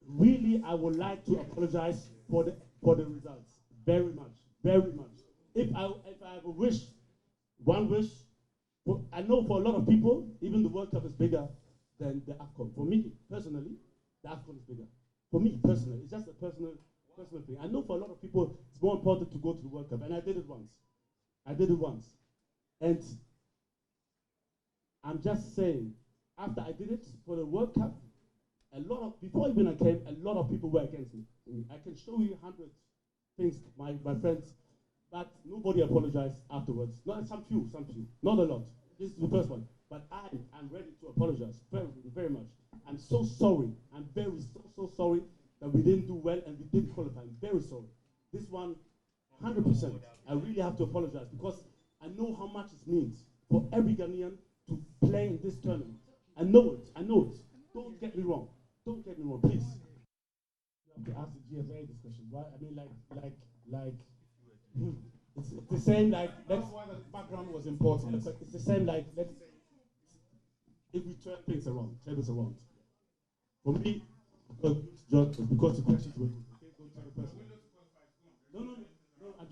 really, I would like to apologize for the results. Very much, very much. If I have a wish, one wish, I know for a lot of people, even the World Cup is bigger than the AFCON. For me, personally, the AFCON is bigger. For me, personally, it's just a personal thing. I know for a lot of people, it's more important to go to the World Cup, and I did it once. And I'm just saying, after I did it for the World Cup, before even I came, a lot of people were against me. I can show you 100 things, my friends, but nobody apologized afterwards. Not some few, not a lot. This is the first one. But I'm ready to apologize very, very much. I'm so sorry. I'm so sorry that we didn't do well and we didn't qualify. I'm very sorry. This one, 100%. I really have to apologize because I know how much it means for every Ghanaian to play in this tournament. I know it. Don't get me wrong, please. You have to ask the GFA this question. Why? I mean, it's the same, that's why the background was important. It's the same, if we turn things around, tables around. For me, because the questions were good. Okay, don't take it personally. No, I'm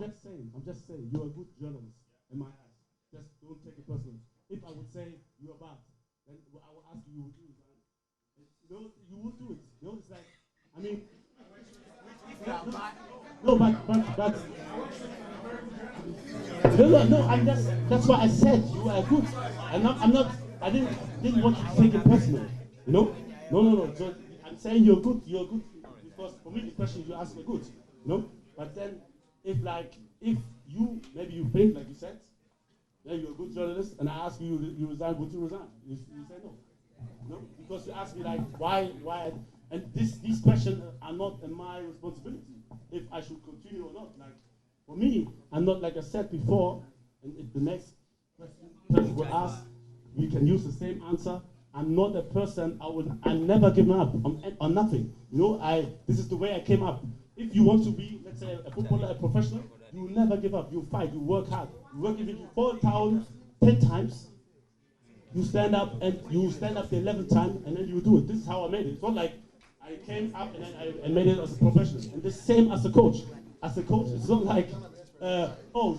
just saying, you're a good journalist in my eyes. Just don't take it personally. If I would say you're bad, then I would ask you, would you resign? You would do it. It's like, I mean, that's why I said you are good. I didn't want you to take it personally. No. So I'm saying you're good because for me the question you asked were good. But then if you think like you said, then you're a good journalist, and I ask you resign, would you resign? You say no. No, because you ask me why, and these questions are not my responsibility if I should continue or not. For me, I'm not, like I said before, and if the next question will ask, we can use the same answer. I'm not a person, I'm never giving up on nothing. This is the way I came up. If you want to be, let's say, a footballer, a professional, you will never give up. You fight, you work hard. You work, if you fall down 10 times, you stand up the 11th time, and then you do it. This is how I made it. It's not like I came up and then I made it as a professional. And the same as a coach. As a coach, it's not like,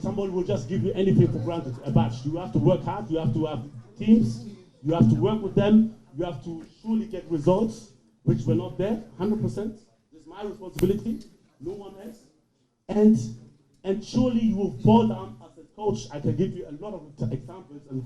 somebody will just give you anything for granted, a badge. You have to work hard, you have to have teams, you have to work with them, you have to surely get results, which were not there, 100%. It's my responsibility, no one else. And surely you will fall down as a coach. I can give you a lot of examples. And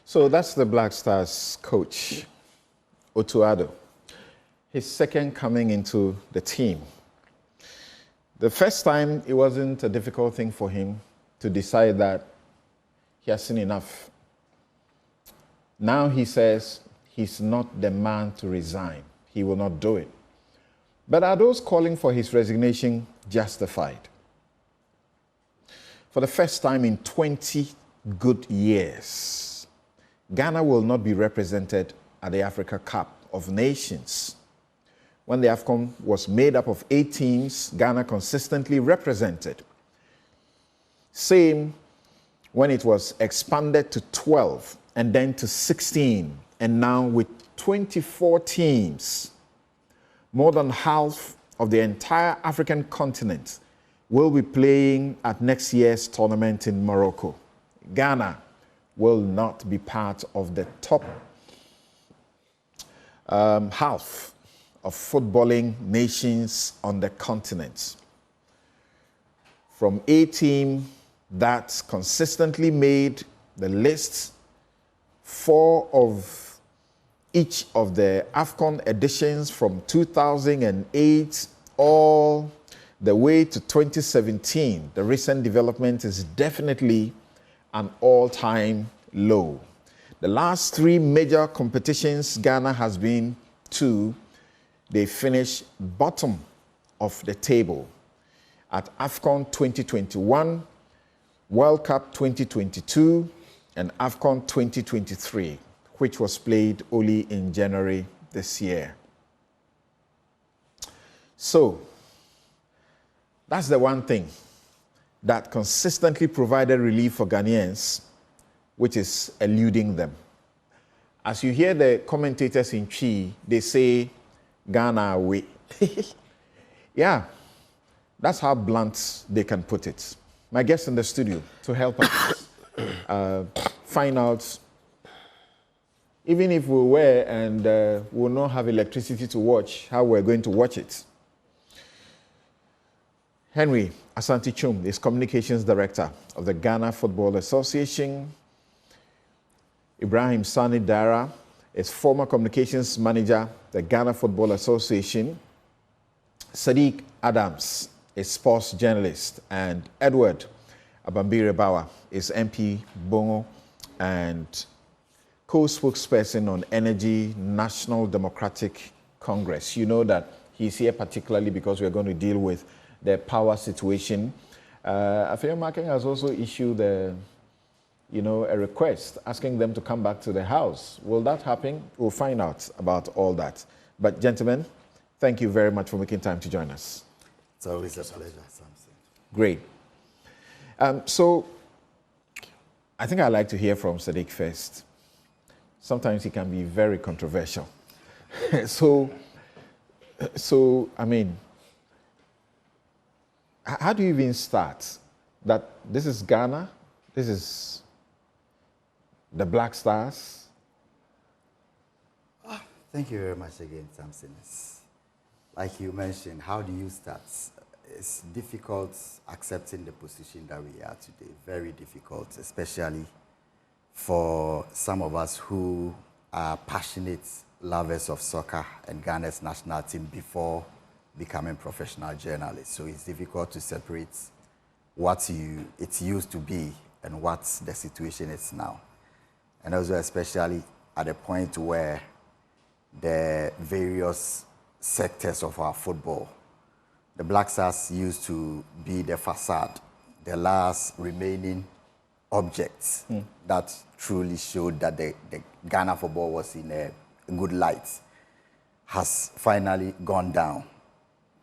So that's the Black Stars coach, Otuado. His second coming into the team. The first time, it wasn't a difficult thing for him to decide that he has seen enough. Now he says he's not the man to resign. He will not do it. But are those calling for his resignation justified? For the first time in 20 good years, Ghana will not be represented at the Africa Cup of Nations. When the AFCON was made up of 8 teams, Ghana consistently represented. Same when it was expanded to 12 and then to 16, and now with 24 teams. More than half of the entire African continent will be playing at next year's tournament in Morocco. Ghana will not be part of the top half of footballing nations on the continent. From a team that consistently made the list, 4 of each of the AFCON editions from 2008 all the way to 2017, the recent development is definitely an all-time low. The last 3 major competitions Ghana has been to, they finished bottom of the table. At AFCON 2021, World Cup 2022, and AFCON 2023, which was played only in January this year. So, That's the one thing that consistently provided relief for Ghanaians, which is eluding them. As you hear the commentators in Chi, they say, Ghana away. Yeah, that's how blunt they can put it. My guest in the studio to help us find out, even if we were and will not have electricity to watch, how we're going to watch it. Henry Asante Chum is Communications Director of the Ghana Football Association. Ibrahim Sani Dara is former Communications Manager, the Ghana Football Association. Sadiq Adams is sports journalist, and Edward Abambire Bawa is MP Bongo and co-spokesperson on Energy National Democratic Congress. You know that he's here particularly because we're going to deal with the power situation. Afia Making has also issued a request asking them to come back to the House. Will that happen? We'll find out about all that. But gentlemen, thank you very much for making time to join us. It's always a pleasure, Samson. Great. So I think I'd like to hear from Sadiq first. Sometimes he can be very controversial. So I mean, how do you even start? That this is Ghana, this is the Black Stars. Thank you very much again, Samson. Like you mentioned, how do you start? It's difficult accepting the position that we are today. Very difficult, especially for some of us who are passionate lovers of soccer and Ghana's national team before becoming professional journalists. So it's difficult to separate what it used to be and what the situation is now. And also especially at a point where the various sectors of our football, the Black Stars used to be the facade, the last remaining objects that truly showed that the Ghana football was in a good light, has finally gone down.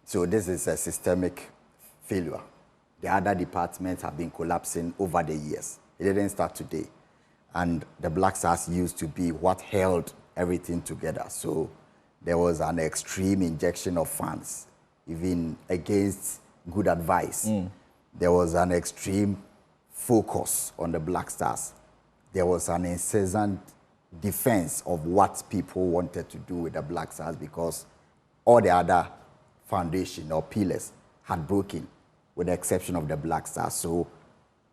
So this is a systemic failure. The other departments have been collapsing over the years. It didn't start today. And the Black Stars used to be what held everything together. So there was an extreme injection of funds, even against good advice. There was an extreme focus on the Black Stars. There was an incessant defense of what people wanted to do with the Black Stars because all the other foundation or pillars had broken, with the exception of the Black Stars. So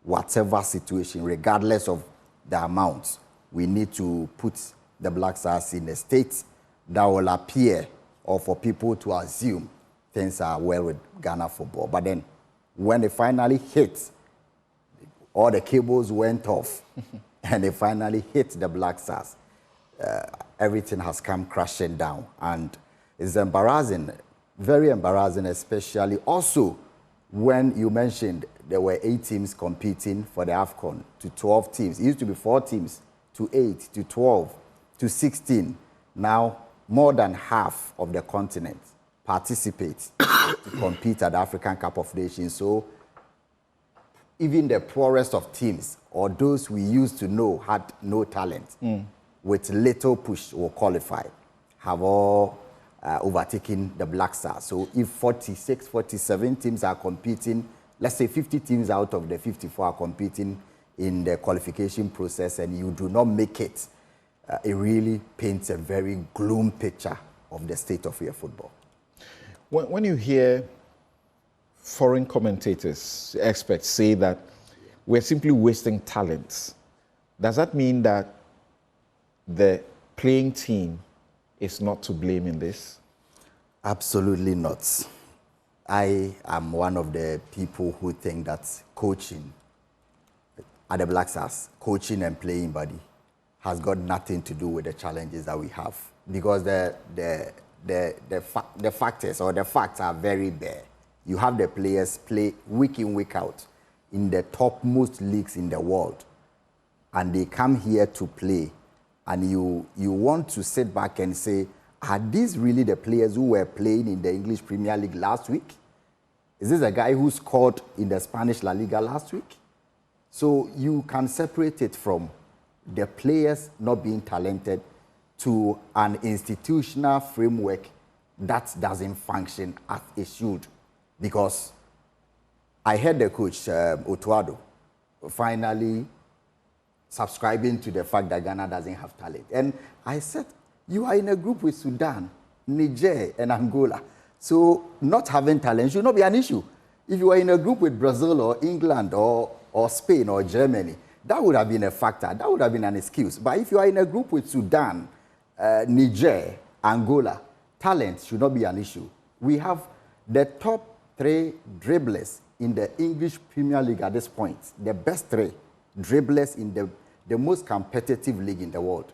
whatever situation, regardless of the amount, we need to put the Black Stars in a state that will appear or for people to assume things are well with Ghana football. But then when it finally hit, all the cables went off and they finally hit the Black Stars, everything has come crashing down. And it's embarrassing, very embarrassing, especially also when you mentioned there were 8 teams competing for the AFCON to 12 teams. It used to be 4 teams to 8 to 12 to 16. Now, more than half of the continent participate to compete at the African Cup of Nations. So even the poorest of teams, or those we used to know had no talent, with little push will qualify, have all overtaken the Black Stars. So if 46, 47 teams are competing, let's say 50 teams out of the 54 are competing in the qualification process and you do not make it, it really paints a very gloom picture of the state of your football. When you hear foreign commentators, experts say that we're simply wasting talents, does that mean that the playing team is not to blame in this? Absolutely not. I am one of the people who think that coaching at the Black Stars, coaching and playing body, has got nothing to do with the challenges that we have, because the factors or the facts are very bare. You have the players play week in, week out in the topmost leagues in the world, and they come here to play, and you want to sit back and say, are these really the players who were playing in the English Premier League last week? Is this a guy who scored in the Spanish La Liga last week? So you can separate it from the players not being talented to an institutional framework that doesn't function as it should. Because I heard the coach, Otuado, finally subscribing to the fact that Ghana doesn't have talent. And I said, you are in a group with Sudan, Niger, and Angola. So not having talent should not be an issue. If you are in a group with Brazil or England or Spain or Germany, that would have been a factor. That would have been an excuse. But if you are in a group with Sudan, Niger, Angola, talent should not be an issue. We have the top 3 dribblers in the English Premier League at this point. The best 3 dribblers in the most competitive league in the world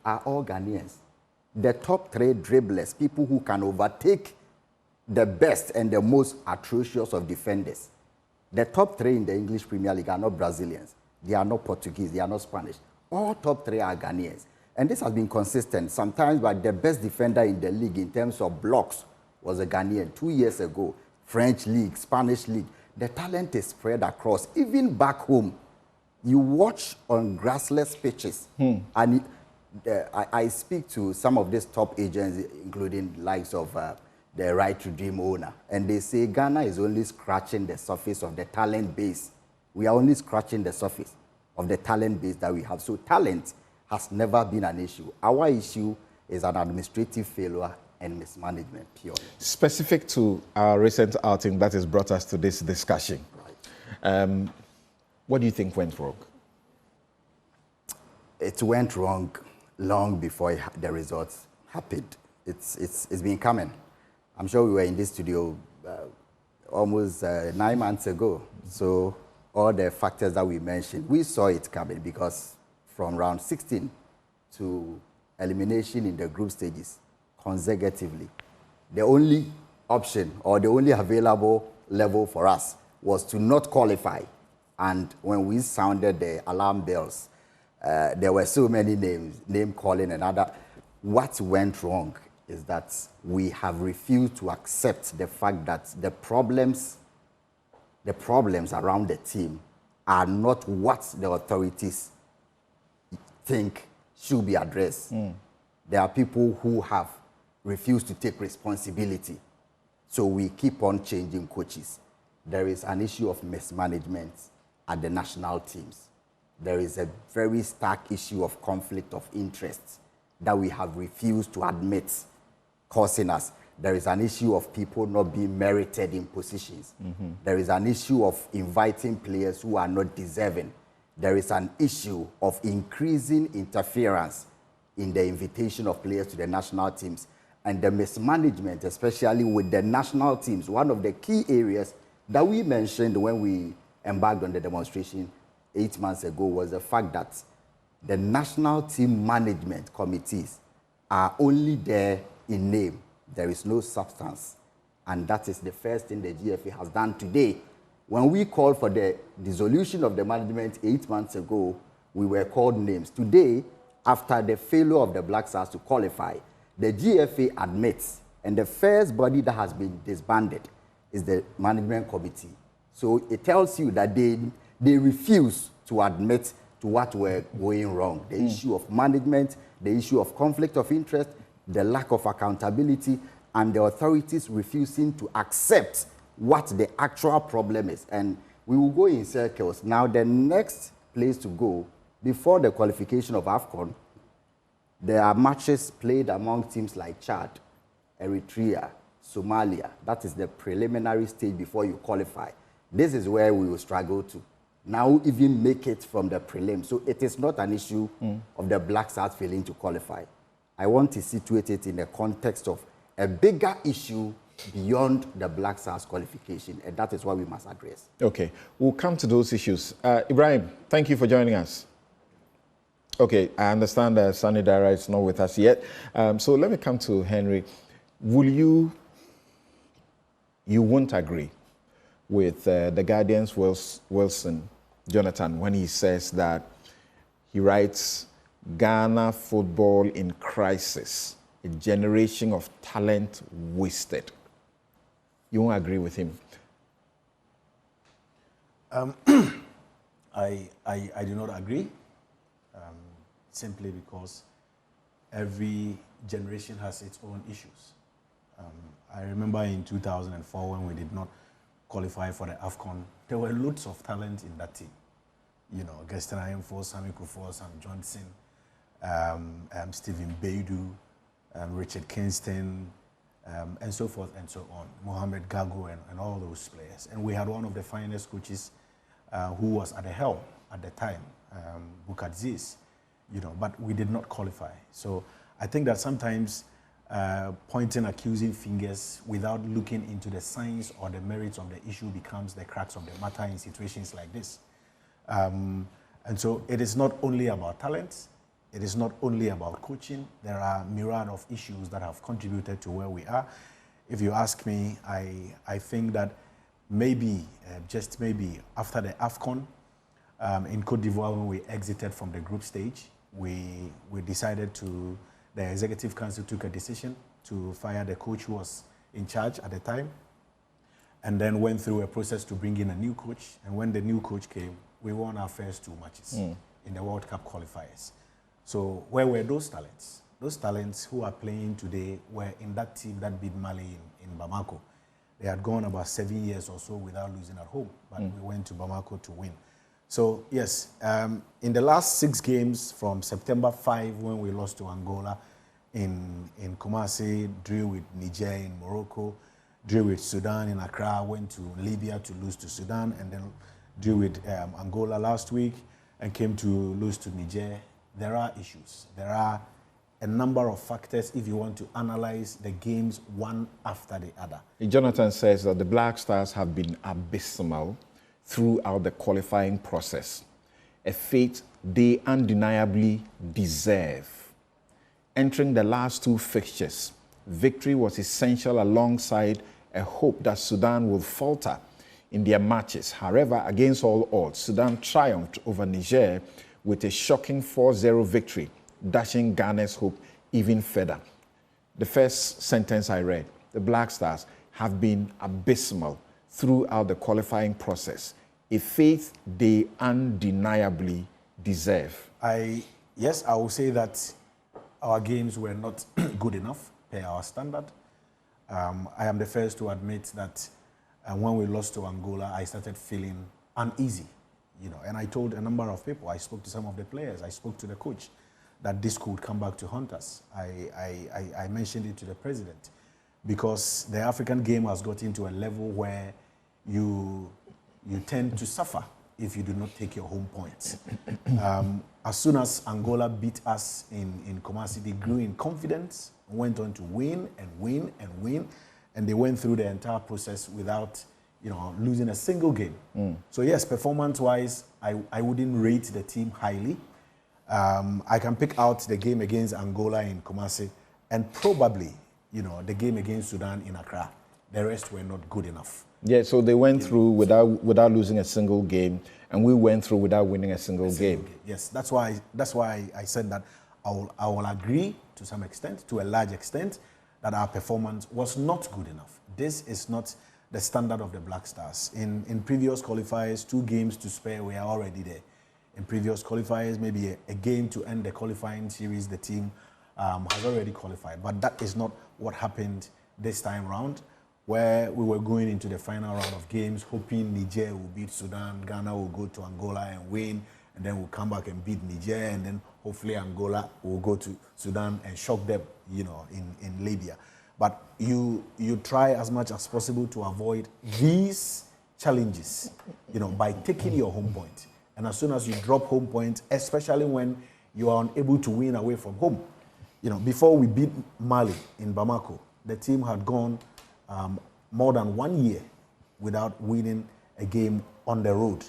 are all Ghanaians. The top 3 dribblers, people who can overtake the best and the most atrocious of defenders. The top 3 in the English Premier League are not Brazilians. They are not Portuguese. They are not Spanish. All top 3 are Ghanaians. And this has been consistent. Sometimes, but the best defender in the league in terms of blocks was a Ghanaian 2 years ago. French league, Spanish league. The talent is spread across. Even back home, you watch on grassless pitches. And I speak to some of these top agents, including likes of the Right to Dream owner, and they say Ghana is only scratching the surface of the talent base. We are only scratching the surface of the talent base that we have. So talent has never been an issue. Our issue is an administrative failure and mismanagement, purely. Specific to our recent outing that has brought us to this discussion, right. What do you think went wrong? It went wrong long before the results happened. It's been coming. I'm sure we were in this studio almost 9 months ago. So all the factors that we mentioned, we saw it coming, because from round 16 to elimination in the group stages consecutively, the only option or the only available level for us was to not qualify. And when we sounded the alarm bells, there were so many names, name calling and other. What went wrong is that we have refused to accept the fact that the problems around the team are not what the authorities think should be addressed. There are people who have refused to take responsibility. So we keep on changing coaches. There is an issue of mismanagement at the national teams. There is a very stark issue of conflict of interest that we have refused to admit, causing us. There is an issue of people not being merited in positions. There is an issue of inviting players who are not deserving. There is an issue of increasing interference in the invitation of players to the national teams. And the mismanagement, especially with the national teams, one of the key areas that we mentioned when we embarked on the demonstration 8 months ago was the fact that the national team management committees are only there in name. There is no substance. And that is the first thing the GFA has done today. When we called for the dissolution of the management 8 months ago, we were called names. Today, after the failure of the Black Stars to qualify, the GFA admits, and the first body that has been disbanded is the management committee. So it tells you that they refuse to admit to what were going wrong. The issue of management, the issue of conflict of interest, the lack of accountability, and the authorities refusing to accept what the actual problem is. And we will go in circles. Now, the next place to go, before the qualification of AFCON, there are matches played among teams like Chad, Eritrea, Somalia. That is the preliminary stage before you qualify. This is where we will struggle to now even make it from the prelim. So it is not an issue of the Black Stars failing to qualify. I want to situate it in the context of a bigger issue beyond the Black Stars qualification, and that is what we must address. Okay, we'll come to those issues. Ibrahim, thank you for joining us. Okay, I understand that Sunny Dara is not with us yet. So let me come to Henry. Will you won't agree with the Guardian's Wilson Jonathan when he says that he writes Ghana football in crisis, a generation of talent wasted. You won't agree with him. I do not agree, simply because every generation has its own issues. I remember in 2004 when we did not qualify for the AFCON, there were loads of talent in that team. You know, Gaston Ayemfo, Sammy Kufuor, Sam Johnson, Stephen Beidu, Richard Kingston, and so forth and so on, Mohamed Gago and all those players. And we had one of the finest coaches who was at the helm at the time, Bukadziz, you know, but we did not qualify. So I think that sometimes pointing accusing fingers without looking into the science or the merits of the issue becomes the crux of the matter in situations like this. And so it is not only about talent, it is not only about coaching. There are myriad of issues that have contributed to where we are. If you ask me, I think that maybe, just maybe, after the AFCON in Cote d'Ivoire, when we exited from the group stage, we decided to, the Executive Council took a decision to fire the coach who was in charge at the time, and then went through a process to bring in a new coach. And when the new coach came, we won our first 2 matches in the World Cup qualifiers. So where were those talents? Those talents who are playing today were in that team that beat Mali in Bamako. They had gone about 7 years or so without losing at home, but we went to Bamako to win. So yes, in the last 6 games from September 5, when we lost to Angola in Kumasi, drew with Niger in Morocco, drew with Sudan in Accra, went to Libya to lose to Sudan, and then drew with Angola last week and came to lose to Niger. There are issues. There are a number of factors if you want to analyze the games one after the other. Jonathan says that the Black Stars have been abysmal throughout the qualifying process, a fate they undeniably deserve. Entering the last 2 fixtures, victory was essential alongside a hope that Sudan will falter in their matches. However, against all odds, Sudan triumphed over Niger with a shocking 4-0 victory, dashing Ghana's hope even further. The first sentence I read, the Black Stars have been abysmal throughout the qualifying process, a fate they undeniably deserve. Yes, I will say that our games were not good enough per our standard. I am the first to admit that when we lost to Angola, I started feeling uneasy. You know, and I told a number of people, I spoke to some of the players, I spoke to the coach, that this could come back to haunt us. I mentioned it to the president because the African game has got into a level where you tend to suffer if you do not take your home points. As soon as Angola beat us in Kumasi, they grew in confidence, went on to win and win and win, and they went through the entire process without losing a single game. So yes, performance-wise, I wouldn't rate the team highly. I can pick out the game against Angola in Kumasi and probably, the game against Sudan in Accra. The rest were not good enough. Yeah, so they went through without losing a single game, and we went through without winning a single game. Yes, that's why I said that I will agree to some extent, to a large extent, that our performance was not good enough. This is not the standard of the Black Stars. In previous qualifiers, 2 games to spare, we are already there. In previous qualifiers, maybe a game to end the qualifying series, the team has already qualified. But that is not what happened this time round, where we were going into the final round of games, hoping Niger will beat Sudan, Ghana will go to Angola and win, and then we'll come back and beat Niger, and then hopefully Angola will go to Sudan and shock them, in Libya. But you try as much as possible to avoid these challenges, by taking your home point. And as soon as you drop home point, especially when you are unable to win away from home, before we beat Mali in Bamako, the team had gone more than 1 year without winning a game on the road.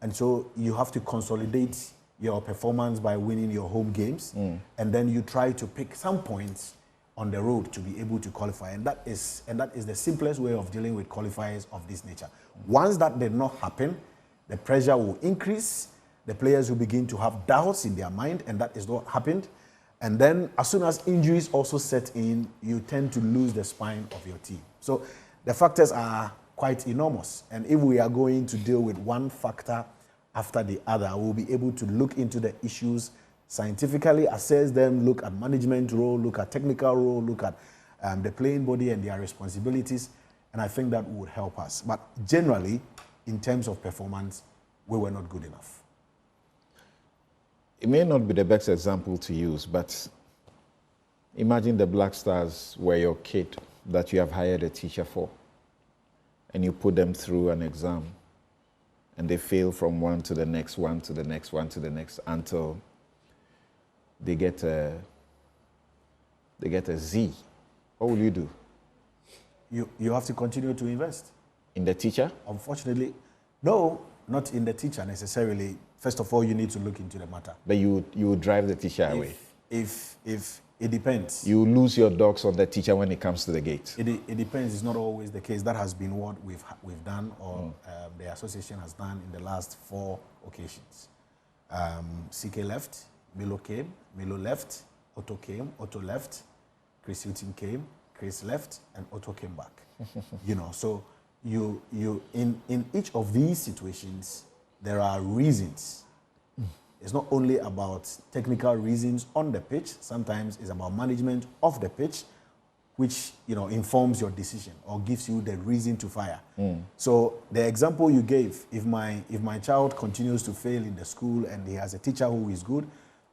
And so you have to consolidate your performance by winning your home games, and then you try to pick some points on the road to be able to qualify. And that is the simplest way of dealing with qualifiers of this nature. Once that did not happen, the pressure will increase, the players will begin to have doubts in their mind, and that is what happened. And then as soon as injuries also set in, you tend to lose the spine of your team. So the factors are quite enormous. And if we are going to deal with one factor after the other, we'll be able to look into the issues scientifically, assess them, look at management role, look at technical role, look at the playing body and their responsibilities, and I think that would help us. But generally, in terms of performance, we were not good enough. It may not be the best example to use, but imagine the Black Stars were your kid that you have hired a teacher for, and you put them through an exam, and they fail from one to the next, one to the next, one to the next, until they get a Z. What will you do? You have to continue to invest. In the teacher? Unfortunately, no, not in the teacher necessarily. First of all, you need to look into the matter. But you would drive the teacher away? If it depends. You lose your dogs on the teacher when it comes to the gate? It depends. It's not always the case. That has been what we've done, or the association has done in the last 4 occasions. CK left, Milo came, Milo left, Otto came, Otto left, Chris Hilton came, Chris left, and Otto came back. So you in each of these situations, there are reasons. It's not only about technical reasons on the pitch. Sometimes it's about management off the pitch, which informs your decision or gives you the reason to fire. So the example you gave, if my child continues to fail in the school and he has a teacher who is good,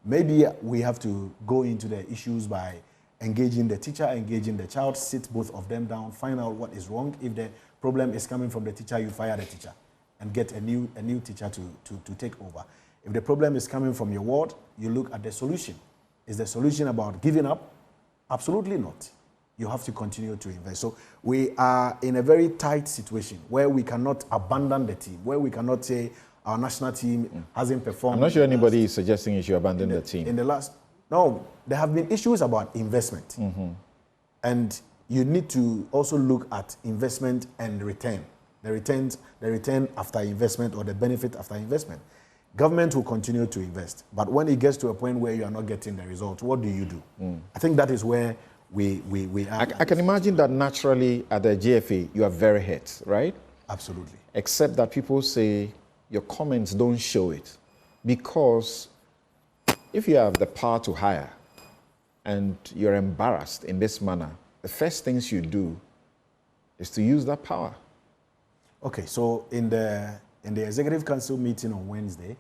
maybe we have to go into the issues by engaging the teacher, engaging the child, sit both of them down, find out what is wrong. If the problem is coming from the teacher, you fire the teacher and get a new teacher to take over. If the problem is coming from your ward, you look at the solution. Is the solution about giving up? Absolutely not. You have to continue to invest. So we are in a very tight situation where we cannot abandon the team, where we cannot say our national team hasn't performed. I'm not sure anybody is suggesting you should abandon the team. No, there have been issues about investment. And you need to also look at investment and return. The return after investment, or the benefit after investment. Government will continue to invest, but when it gets to a point where you are not getting the results, what do you do? I think that is where we are. I can imagine that naturally at the GFA, you are very hurt, right? Absolutely. Except that people say your comments don't show it. Because if you have the power to hire and you're embarrassed in this manner, the first things you do is to use that power. Okay, so in the Executive Council meeting on Wednesday,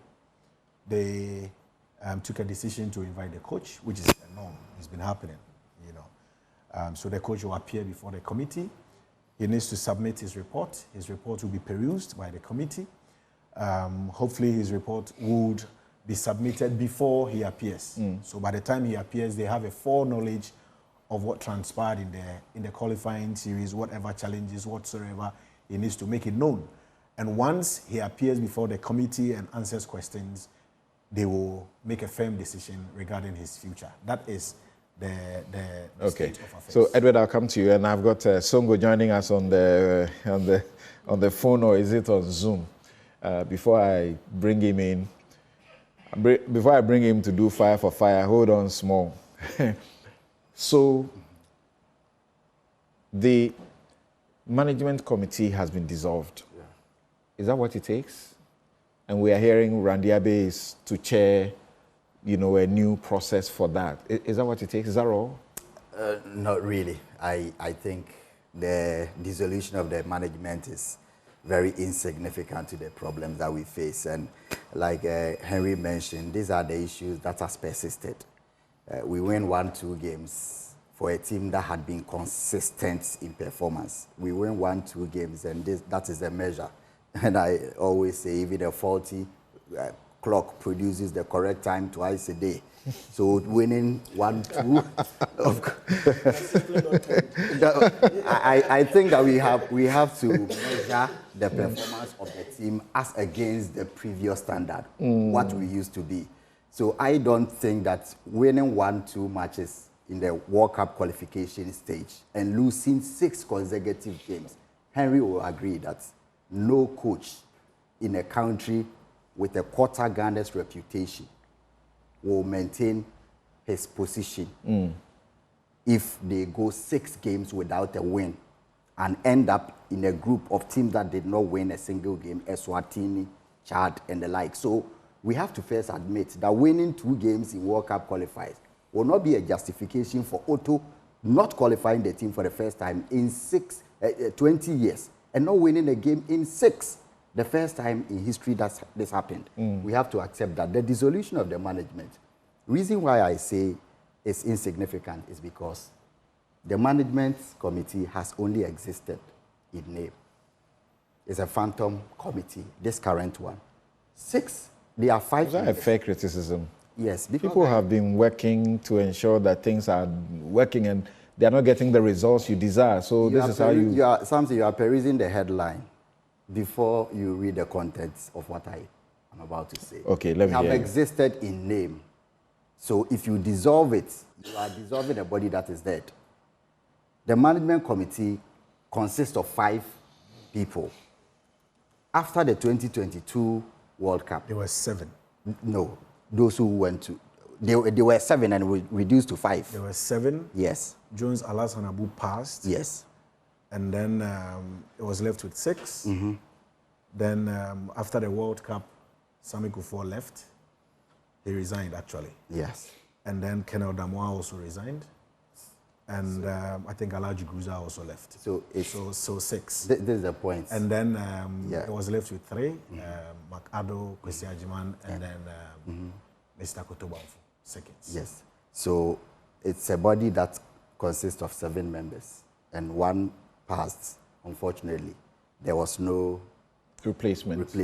they took a decision to invite the coach, which is a norm. It's been happening, so the coach will appear before the committee. He needs to submit his report. His report will be perused by the committee. Hopefully his report would be submitted before he appears. So by the time he appears, they have a foreknowledge of what transpired in the qualifying series, whatever challenges whatsoever, he needs to make it known. And once he appears before the committee and answers questions, they will make a firm decision regarding his future. That is the state of affairs. So Edward, I'll come to you, and I've got Songo joining us on the phone, or is it on Zoom? Before I bring him in, before I bring him to do fire for fire, hold on small. So the management committee has been dissolved. Yeah. Is that what it takes? And we are hearing Randy Abe is to chair, a new process for that. Is that what it takes? Is that all? Not really. I think the dissolution of the management is very insignificant to the problems that we face. And like Henry mentioned, these are the issues that has persisted. We win 1-2 games for a team that had been consistent in performance. We win 1-2 games, and that is the measure. And I always say, even a faulty clock produces the correct time twice a day. So winning 1-2, I think that we have to measure the performance of the team as against the previous standard, what we used to be. So I don't think that winning 1-2 matches in the World Cup qualification stage and losing 6 consecutive games, Henry will agree that no coach in a country with a quarter Ghana's reputation will maintain his position if they go 6 games without a win and end up in a group of teams that did not win a single game, Eswatini, Chad, and the like. So we have to first admit that winning 2 games in World Cup qualifiers will not be a justification for Otto not qualifying the team for the first time in 20 years and not winning a game in 6. The first time in history that this happened. We have to accept that. The dissolution of the management, reason why I say it's insignificant is because the management committee has only existed in name. It's a phantom committee, this current one. 6, they are 5. Is that a fair criticism? Yes. People have been working to ensure that things are working and they are not getting the results you desire. So this is how you... Something you are perusing the headline before you read the contents of what I am about to say. Okay, let me hear. Have existed in name. So if you dissolve it, you are dissolving a body that is dead. The management committee consists of 5 people. After the 2022 World Cup. There were 7. No, those who went to... They were 7 and reduced to 5. There were 7. Yes. Jones Alassane Abu passed. Yes. And then it was left with 6. Then after the World Cup, Sami Kufuor left. He resigned, actually. Yes. And then Kenel Damoa also resigned. And I think Alhaji Gruza also left. So 6. This is the point. And then it was left with 3. Makado, Kwesi Ajiman, and then Mr. Kotobanfu, 2nd. Yes. So it's a body that consists of 7 members. And 1 passed, unfortunately. There was no replacement.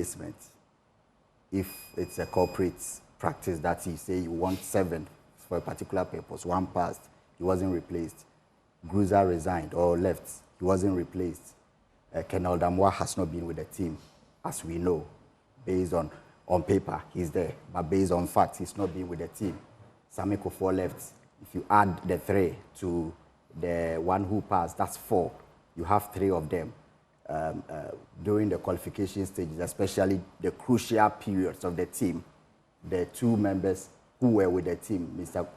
If it's a corporate practice that you say you want 7 for a particular purpose, 1 passed, he wasn't replaced. Gruza resigned or left, he wasn't replaced. Kenel Damoa has not been with the team, as we know. Based on paper, he's there, but based on fact, he's not been with the team. Sami Kufuor left. If you add the 3 to the 1 who passed, that's 4. You have 3 of them. During the qualification stages, especially the crucial periods of the team, the 2 members who were with the team, Mr.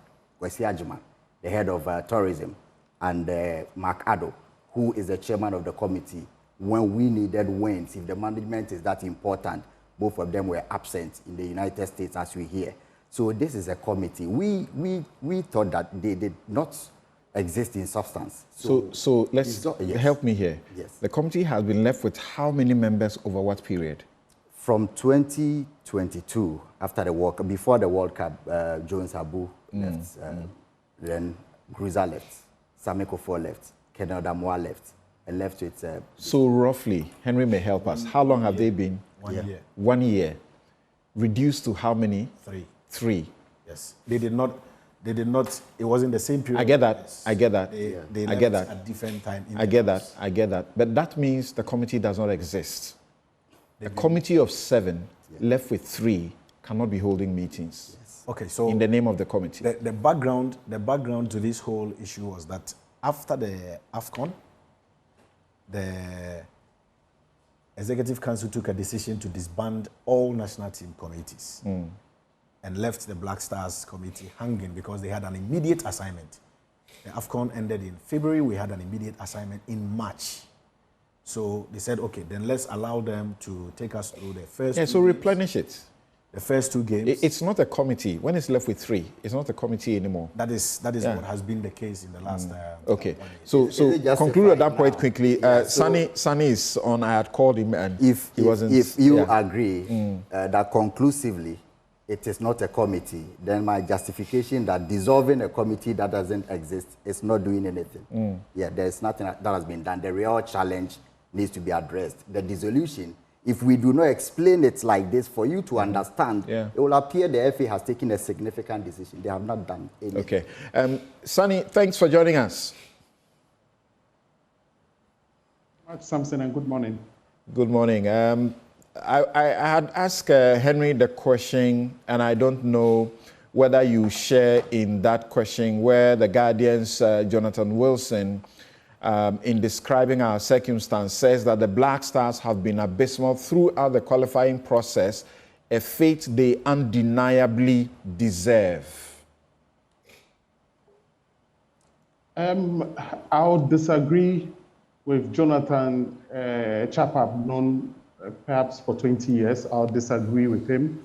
Kwesi Ajiman, the head of tourism, and Mark Addo, who is the chairman of the committee, when we needed wins, if the management is that important, both of them were absent in the United States, as we hear. So this is a committee. We thought that they did not exist in substance. So let's help me here. Yes. The committee has been left with how many members over what period? From 2022, after the World Cup, before the World Cup, Jones Abu left, then Gruza left, Sami Kufuor left, Kenel Damoa left, and left with... so roughly, Henry may help us. How long have they been? 1 year. 1 year. Reduced to how many? 3. 3. Yes. They did not, it wasn't the same period. I get that. Yes. I get that. They I get left that. at different time. I get that. I get that. But that means the committee does not exist. A committee of 7 left with 3 cannot be holding meetings. Yes. Okay, so in the name of the committee. The background to this whole issue was that after the AFCON, the Executive Council took a decision to disband all national team committees and left the Black Stars committee hanging because they had an immediate assignment. The AFCON ended in February. We had an immediate assignment in March. So they said, okay, then let's allow them to take us through the first 2 so games. replenish it. The first 2 games. It's not a committee. When it's left with 3, it's not a committee anymore. That is what has been the case in the last... Okay. So conclude at that point quickly. Sunny is on. I had called him and he wasn't... If you agree that conclusively it is not a committee, then my justification that dissolving a committee that doesn't exist is not doing anything. There's nothing that has been done. The real challenge needs to be addressed. The dissolution, if we do not explain it like this for you to understand, it will appear the FA has taken a significant decision. They have not done anything. Okay. Sunny, thanks for joining us. Mark Sampson, and good morning. Good morning. I had asked Henry the question, and I don't know whether you share in that question, where the Guardian's Jonathan Wilson, in describing our circumstance, says that the Black Stars have been abysmal throughout the qualifying process, a fate they undeniably deserve. I'll disagree with Jonathan, a chap I've known perhaps for 20 years, I'll disagree with him.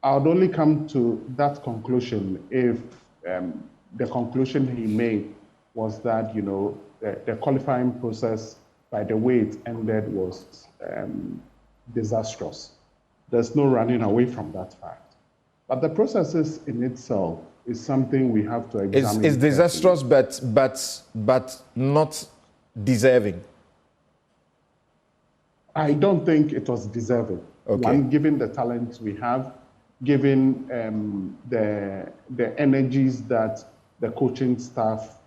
I would only come to that conclusion if the conclusion he made was that, you know, the qualifying process, by the way it ended, was disastrous. There's no running away from that fact. But the processes in itself is something we have to examine. It's disastrous, but not deserving. I don't think it was deserving. Okay. One, given the talent we have, given the energies that the coaching staff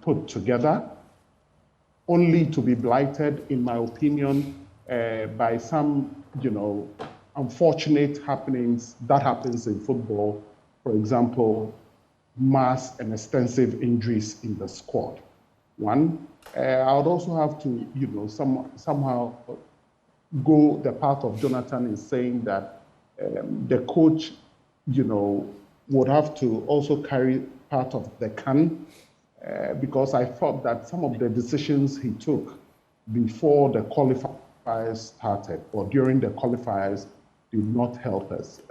put together, only to be blighted, in my opinion, by some, you know, unfortunate happenings that happens in football. For example, mass and extensive injuries in the squad. One, I would also have to, you know, somehow go the path of Jonathan in saying that the coach, you know, would have to also carry part of the can, because I thought that some of the decisions he took before the qualifiers started or during the qualifiers did not help us.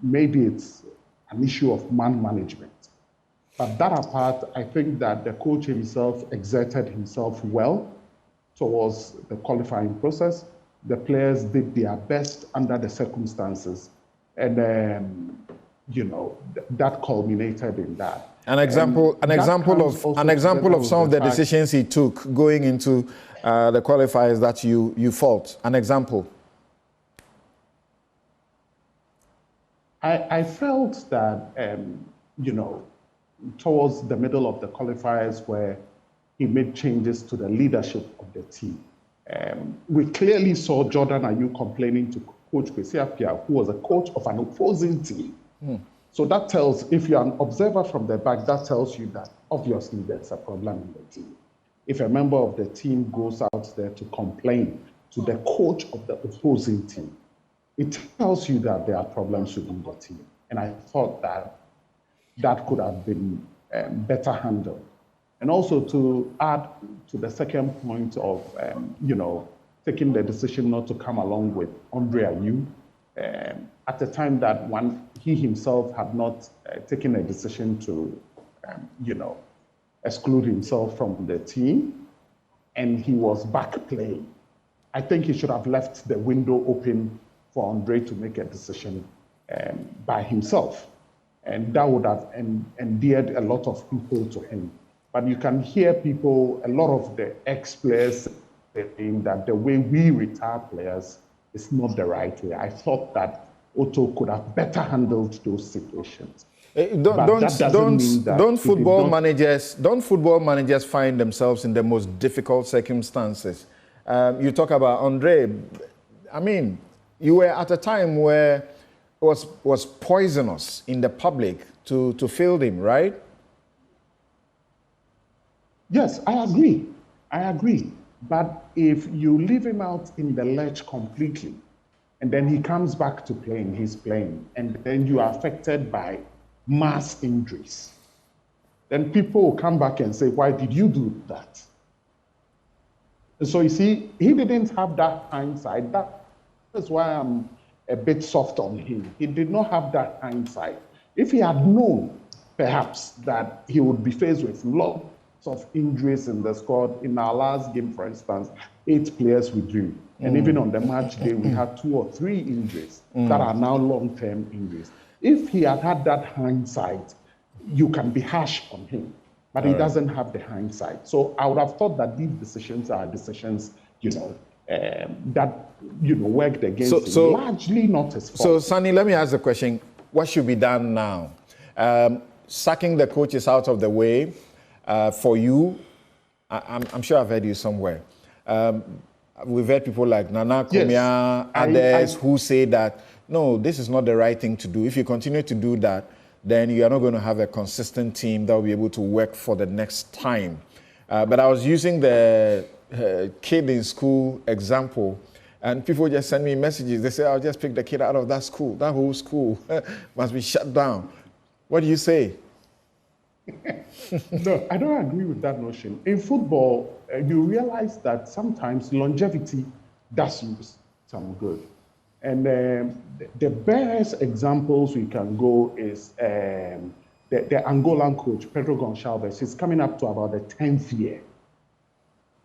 Maybe it's an issue of man management. But that apart, I think that the coach himself exerted himself well towards the qualifying process. The players did their best under the circumstances. And, you know, that culminated in that. An example of some of the decisions he took going into the qualifiers that you fault. An example. I felt that, you know, towards the middle of the qualifiers where he made changes to the leadership of the team. We clearly saw Jordan Ayew complaining to Coach Kwesi, who was a coach of an opposing team. So that tells, if you're an observer from the back, that tells you that obviously there's a problem in the team. If a member of the team goes out there to complain to the coach of the opposing team, it tells you that there are problems within the team. And I thought that that could have been better handled. And also to add to the second point of, you know, taking the decision not to come along with Andre Ayew, at the time that he himself had not taken a decision to, you know, exclude himself from the team, and he was back playing. I think he should have left the window open for Andre to make a decision by himself. And that would have endeared a lot of people to him. But you can hear people, a lot of the ex-players saying that the way we retire players is not the right way. I thought that Otto could have better handled those situations. Don't football managers find themselves in the most difficult circumstances? You talk about Andre. I mean, you were at a time where it was poisonous in the public to field him, right? Yes, I agree. But if you leave him out in the lurch completely, and then he comes back to playing, he's playing, and then you are affected by mass injuries, then people will come back and say, why did you do that? And so you see, he didn't have that hindsight. That is why I'm a bit soft on him. He did not have that hindsight. If he had known, perhaps, that he would be faced with lots of injuries in the squad. In our last game, for instance, 8 players withdrew. And even on the match day, we had 2 or 3 injuries that are now long-term injuries. If he had had that hindsight, you can be harsh on him, but he doesn't have the hindsight. So I would have thought that these decisions are decisions, you know, that, you know, worked against him, largely not his fault. So, Sonny, let me ask the question, what should be done now? Sacking the coaches out of the way for you, I'm sure I've heard you somewhere. We've heard people like Nana Kumia, others who say that, no, this is not the right thing to do. If you continue to do that, then you are not going to have a consistent team that will be able to work for the next time. But I was using the kid in school example, and people just send me messages. They say, I'll just pick the kid out of that school. That whole school must be shut down. What do you say? No, I don't agree with that notion. In football, you realize that sometimes longevity does you some good. And the best examples we can go is the Angolan coach, Pedro Gonçalves. He's coming up to about the 10th year.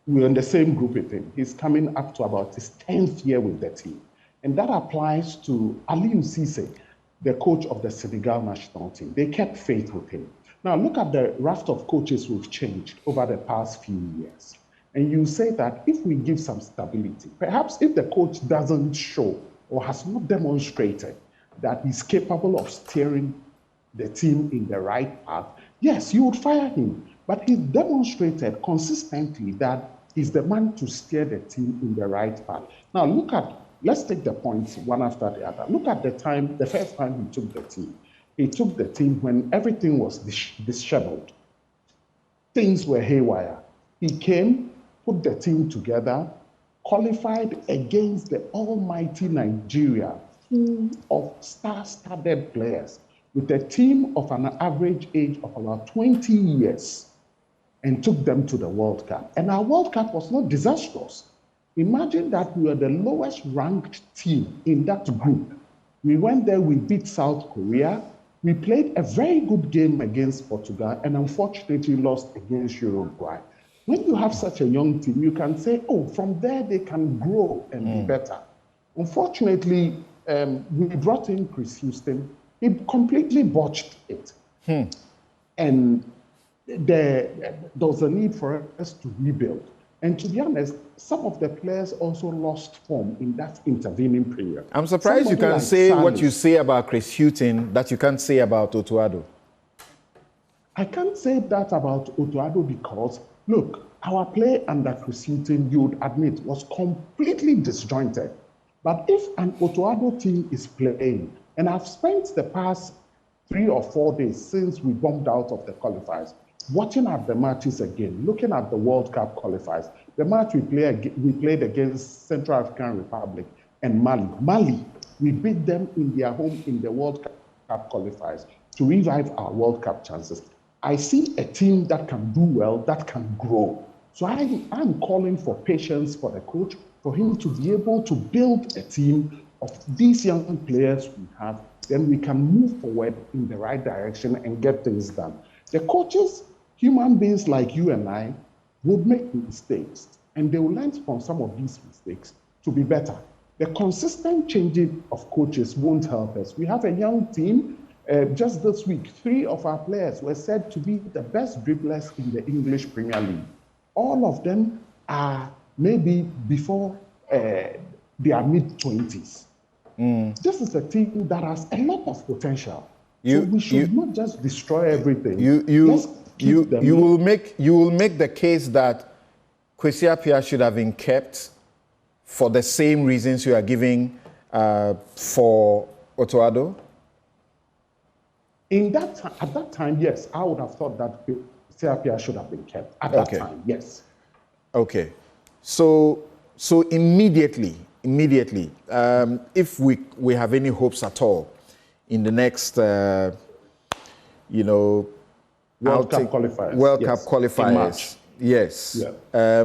We're in the same group with him. He's coming up to about his 10th year with the team. And that applies to Aliou Cisse, the coach of the Senegal national team. They kept faith with him. Now, look at the raft of coaches we've changed over the past few years. And you say that if we give some stability, perhaps if the coach doesn't show or has not demonstrated that he's capable of steering the team in the right path, yes, you would fire him. But he demonstrated consistently that he's the man to steer the team in the right path. Now, let's take the points one after the other. Look at the first time he took the team. He took the team when everything was disheveled. Things were haywire. He came, put the team together, qualified against the almighty Nigeria, full of star-studded players, with a team of an average age of about 20 years, and took them to the World Cup. And our World Cup was not disastrous. Imagine that we were the lowest ranked team in that group. We went there, we beat South Korea. We played a very good game against Portugal and unfortunately lost against Uruguay. When you have such a young team, you can say, oh, from there they can grow and be better. Unfortunately, we brought in Chris Houston. He completely botched it. And there was a need for us to rebuild. And to be honest, some of the players also lost form in that intervening period. I'm surprised you can say what you say about Chris Hughton that you can't say about Otuado. I can't say that about Otuado because, look, our play under Chris Hughton, you would admit, was completely disjointed. But if an Otuado team is playing, and I've spent the past 3 or 4 days since we bombed out of the qualifiers, watching at the matches again, looking at the World Cup qualifiers, the match we played against Central African Republic and Mali. Mali, we beat them in their home in the World Cup qualifiers to revive our World Cup chances. I see a team that can do well, that can grow. So I'm calling for patience for the coach, for him to be able to build a team of these young players we have, then we can move forward in the right direction and get things done. The coaches, human beings like you and I, would make mistakes, and they will learn from some of these mistakes to be better. The consistent changing of coaches won't help us. We have a young team. Just this week, 3 of our players were said to be the best dribblers in the English Premier League. All of them are maybe before their mid-20s. This is a team that has a lot of potential. So we should not just destroy everything. You will make the case that Kwesi Appiah should have been kept for the same reasons you are giving for Otuado? At that time, yes, I would have thought that Kwesi Appiah should have been kept. At that time, yes. Okay. So immediately, if we have any hopes at all in the next, World Cup qualifiers. Yes. Yeah.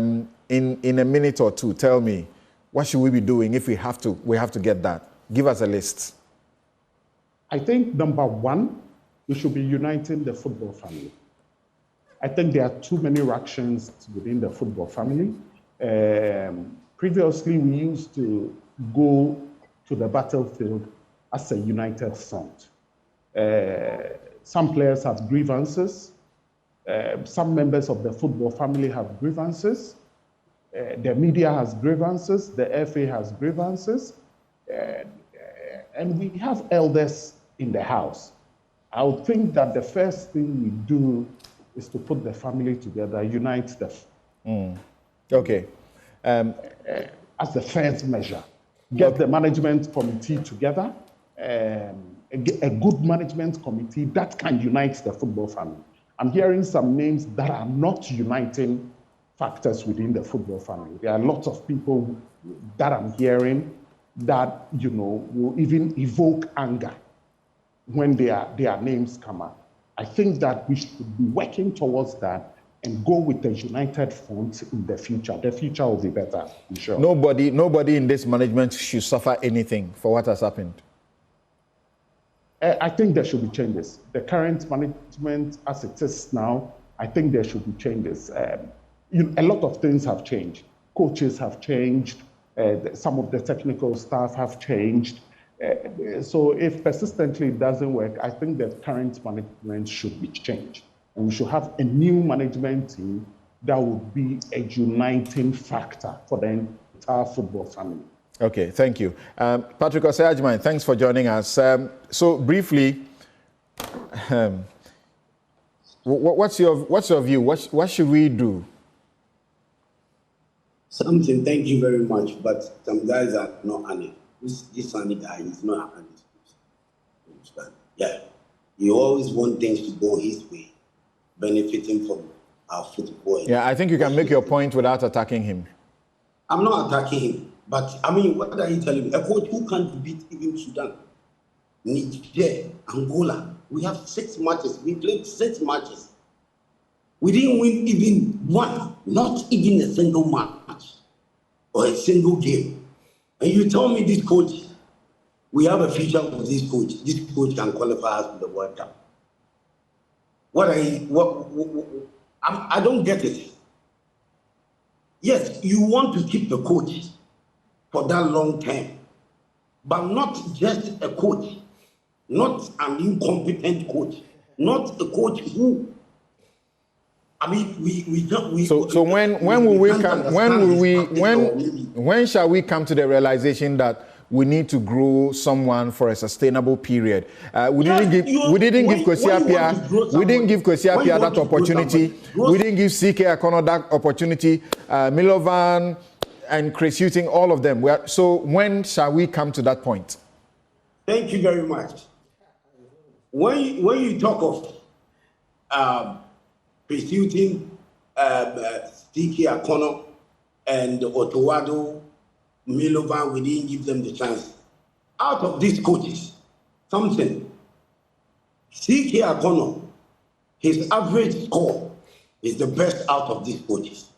In a minute or two, tell me, what should we be doing if we have to get that? Give us a list. I think number 1, we should be uniting the football family. I think there are too many factions within the football family. Previously, we used to go to the battlefield as a united front. Some players have grievances. Some members of the football family have grievances. The media has grievances. The FA has grievances. And we have elders in the house. I would think that the first thing we do is to put the family together, unite them. Okay. As the first measure. Get the management committee together, a good management committee that can unite the football family. I'm hearing some names that are not uniting factors within the football family. There are lots of people that I'm hearing that, will even evoke anger when their names come up. I think that we should be working towards that and go with a united front in the future. The future will be better, I'm sure. Nobody in this management should suffer anything for what has happened. I think there should be changes. The current management, as it is now, I think there should be changes. A lot of things have changed. Coaches have changed. Some of the technical staff have changed. So if persistently it doesn't work, I think the current management should be changed. And we should have a new management team that would be a uniting factor for the entire football family. Okay, thank you. Patrick Osei-Agyeman, thanks for joining us. So briefly, what's your view? What should we do? Something, thank you very much, but some guys are not honest. This funny guy is not honest. Yeah, he always wants things to go his way, benefiting from our football. Yeah, I think you can make your point without attacking him. I'm not attacking him. But, I mean, what are you telling me? A coach who can't beat even Sudan, Niger, Angola. We have 6 matches. We played 6 matches. We didn't win even one, not even a single match or a single game. And you tell me this coach, we have a future with this coach. This coach can qualify us for the World Cup. I don't get it. Yes, you want to keep the coach for that long term, but not just a coach, not an incompetent coach, not a coach who, I mean, when shall we come to the realization that we need to grow someone for a sustainable period? We didn't give Kwesi Appiah that opportunity. We didn't give CK Akono that opportunity. Milovan and Chris Hughton, all of them. So when shall we come to that point? Thank you very much. When you talk of Chris Hughton, CK Akono, and Otuado, Milovan, we didn't give them the chance. Out of these coaches, something, CK Akono, his average score is the best out of these coaches.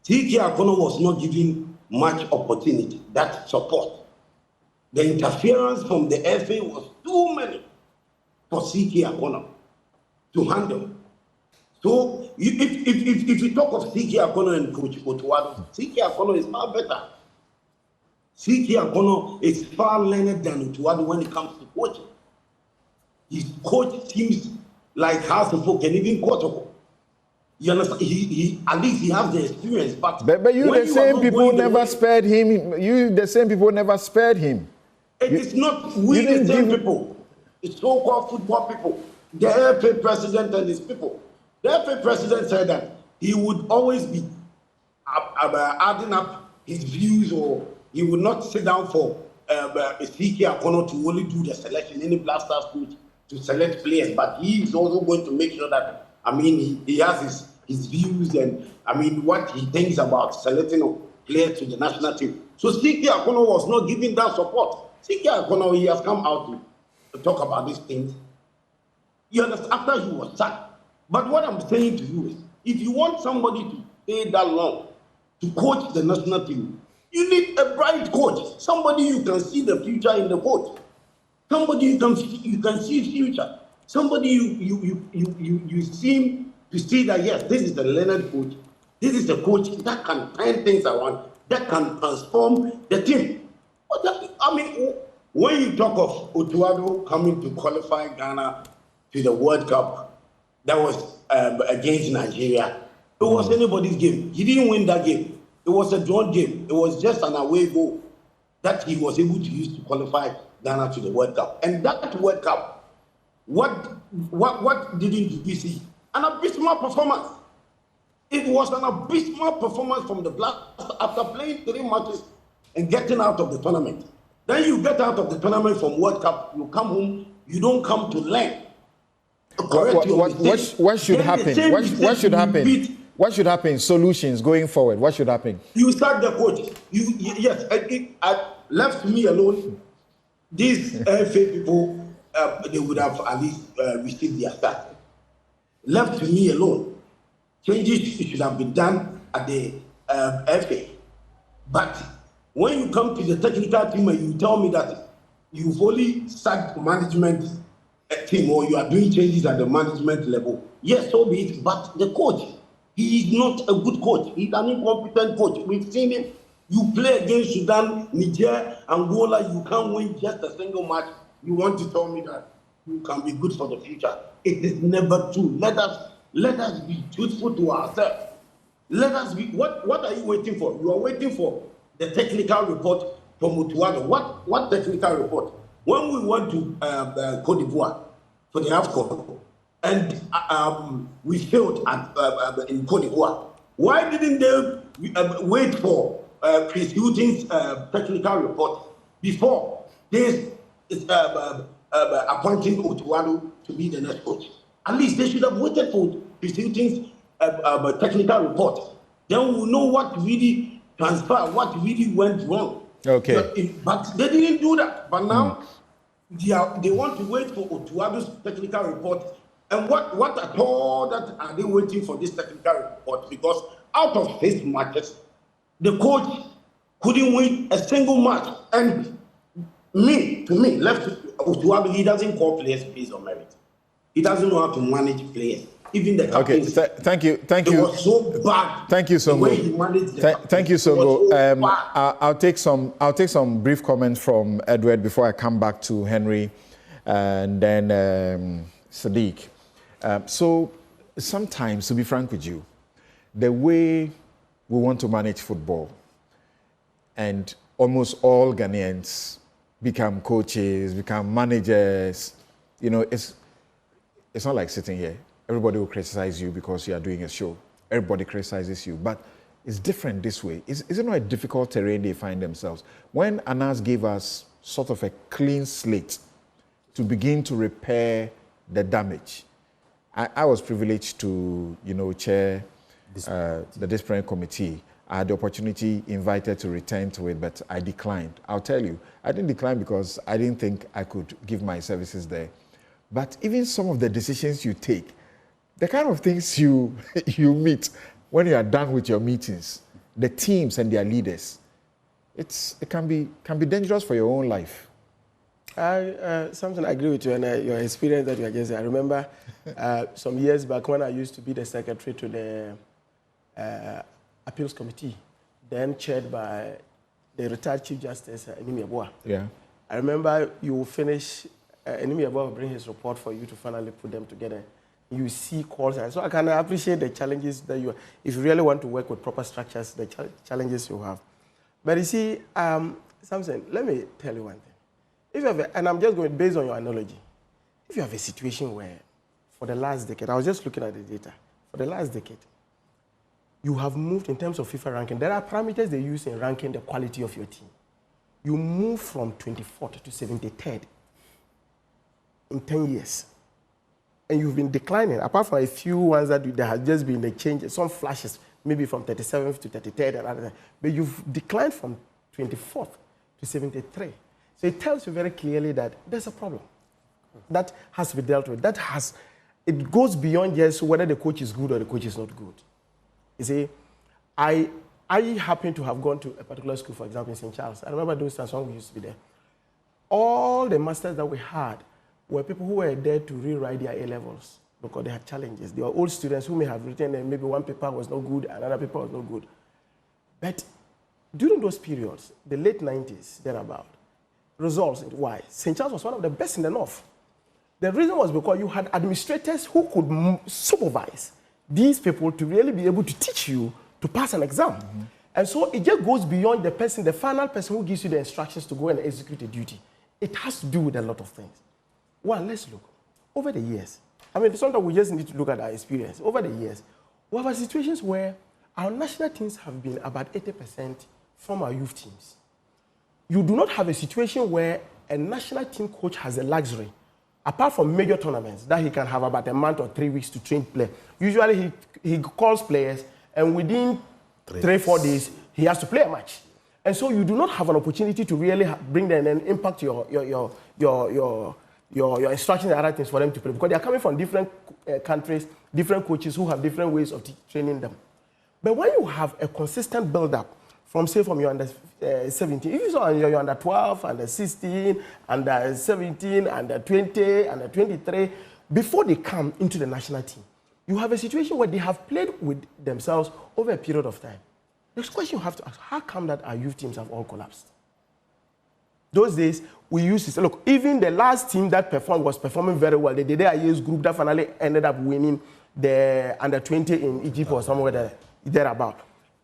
CK Akono was not given much opportunity, that support. The interference from the FA was too many for CK Akono to handle. So if you talk of CK Akono and Coach Otuado, CK Akono is far better. CK Akono is far learned than Otuado when it comes to coaching. His coach seems like House of Folk and even Kotoko. You understand? He at least he has the experience, but you the same people never spared him. You the same people never spared him. It is not we the same people. It's so-called football people. The FA president and his people. The FA president said that he would always be adding up his views, or he would not sit down for CK Akono to only do the selection, any Black Stars coach to select players, but he is also going to make sure that, I mean, he has his views and, I mean, what he thinks about selecting players to the national team. So CK Akono was not giving that support. CK Akono, he has come out to talk about these things. You understand? After he was sacked. But what I'm saying to you is, if you want somebody to stay that long to coach the national team, you need a bright coach, somebody you can see the future in the coach, somebody you can see future, somebody you seem to see that yes, this is a learned coach, this is a coach that can turn things around, that can transform the team. I mean, when you talk of Otuado coming to qualify Ghana to the World Cup, that was against Nigeria. It was anybody's game. He didn't win that game. It was a drawn game. It was just an away goal that he was able to use to qualify Ghana to the World Cup. And that World Cup, what didn't we see? An abysmal performance. It was an abysmal performance from the Blacks after playing 3 matches and getting out of the tournament. Then you get out of the tournament from World Cup, you come home, you don't come to learn. What should happen? What should happen? What should happen? Solutions going forward. What should happen? You start the coach. Yes, I left me alone. These FA people, they would have at least received their start. Left to me alone, changes should have been done at the FA. But when you come to the technical team and you tell me that you've only sacked management team or you are doing changes at the management level, yes, so be it. But the coach, he is not a good coach. He's an incompetent coach. We've seen him. You play against Sudan, Niger, Angola, you can't win just a single match. You want to tell me that you can be good for the future? It is never true. Let us be truthful to ourselves. Let us be. What are you waiting for? You are waiting for the technical report from Otuado. What technical report? When we went to Cote d'Ivoire for the AFCON and we failed in Cote d'Ivoire, why didn't they wait for Chris Hughton's technical report before they appointing Otuado to be the next coach? At least they should have waited for Chris Hughton's technical report. Then we'll know what really transpired, what really went wrong. Okay. But they didn't do that. But now they want to wait for Otuado's technical report. And what at all that are they waiting for this technical report? Because out of 6 matches, the coach couldn't win a single match. And to me, left Otuado, he doesn't call players based on merit. He doesn't know how to manage players. Even the captain. Okay, thank you. It was so bad. Thank you, Songo. The way he managed the Thank you, Songo. So I'll take some brief comments from Edward before I come back to Henry, and then Sadiq. So sometimes, to be frank with you, the way we want to manage football, and almost all Ghanaians become coaches, become managers. You know, it's not like sitting here. Everybody will criticize you because you are doing a show. Everybody criticizes you, but it's different this way. Is it not a difficult terrain they find themselves? When Anas gave us sort of a clean slate to begin to repair the damage, I was privileged to, chair the disciplinary committee. I had the opportunity invited to return to it, but I declined. I'll tell you, I didn't decline because I didn't think I could give my services there. But even some of the decisions you take, the kind of things you meet when you are done with your meetings, the teams and their leaders, it can be dangerous for your own life. Something I agree with you, and your experience that you are just saying. I remember some years back when I used to be the secretary to the appeals committee, then chaired by the retired Chief Justice Enimi Aboa. Yeah. I remember you will finish, Enimi Aboa will bring his report for you to finally put them together. You see calls, so I can appreciate the challenges that you, if you really want to work with proper structures, the challenges you have. But you see, Samson, let me tell you one thing. If you have and I'm just going based on your analogy, if you have a situation where, for the last decade, I was just looking at the data, for the last decade, you have moved in terms of FIFA ranking. There are parameters they use in ranking the quality of your team. You move from 24th to 73rd in 10 years. And you've been declining, apart from a few ones that there has just been a change, some flashes, maybe from 37th to 33rd and other. But you've declined from 24th to 73rd. So it tells you very clearly that there's a problem that has to be dealt with. It goes beyond just whether the coach is good or the coach is not good. You see, I happen to have gone to a particular school, for example, in St. Charles. I remember those times when we used to be there. All the masters that we had were people who were there to rewrite their A-levels because they had challenges. They were old students who may have written and maybe one paper was no good, another paper was no good. But during those periods, the late 90s, thereabout, results, why? St. Charles was one of the best in the North. The reason was because you had administrators who could supervise these people to really be able to teach you to pass an exam. Mm-hmm. And so it just goes beyond the person, the final person who gives you the instructions to go and execute a duty. It has to do with a lot of things. One, let's look. Over the years, sometimes we just need to look at our experience. Over the years, we have situations where our national teams have been about 80% from our youth teams. You do not have a situation where a national team coach has a luxury, apart from major tournaments, that he can have about a month or 3 weeks to train players. Usually he calls players, and within 3-4 days, he has to play a match. And so you do not have an opportunity to really bring them and impact your your instructions and other things for them to play, because they are coming from different countries, different coaches who have different ways of training them. But when you have a consistent build-up from, say, from your under 17, if you saw your under 12, under 16, under 17, under 20, under 23, before they come into the national team, you have a situation where they have played with themselves over a period of time. The question you have to ask, how come that our youth teams have all collapsed? Those days, we used to say, look, even the last team that performed was performing very well. The Dede group that finally ended up winning the under 20 in Egypt or somewhere thereabout.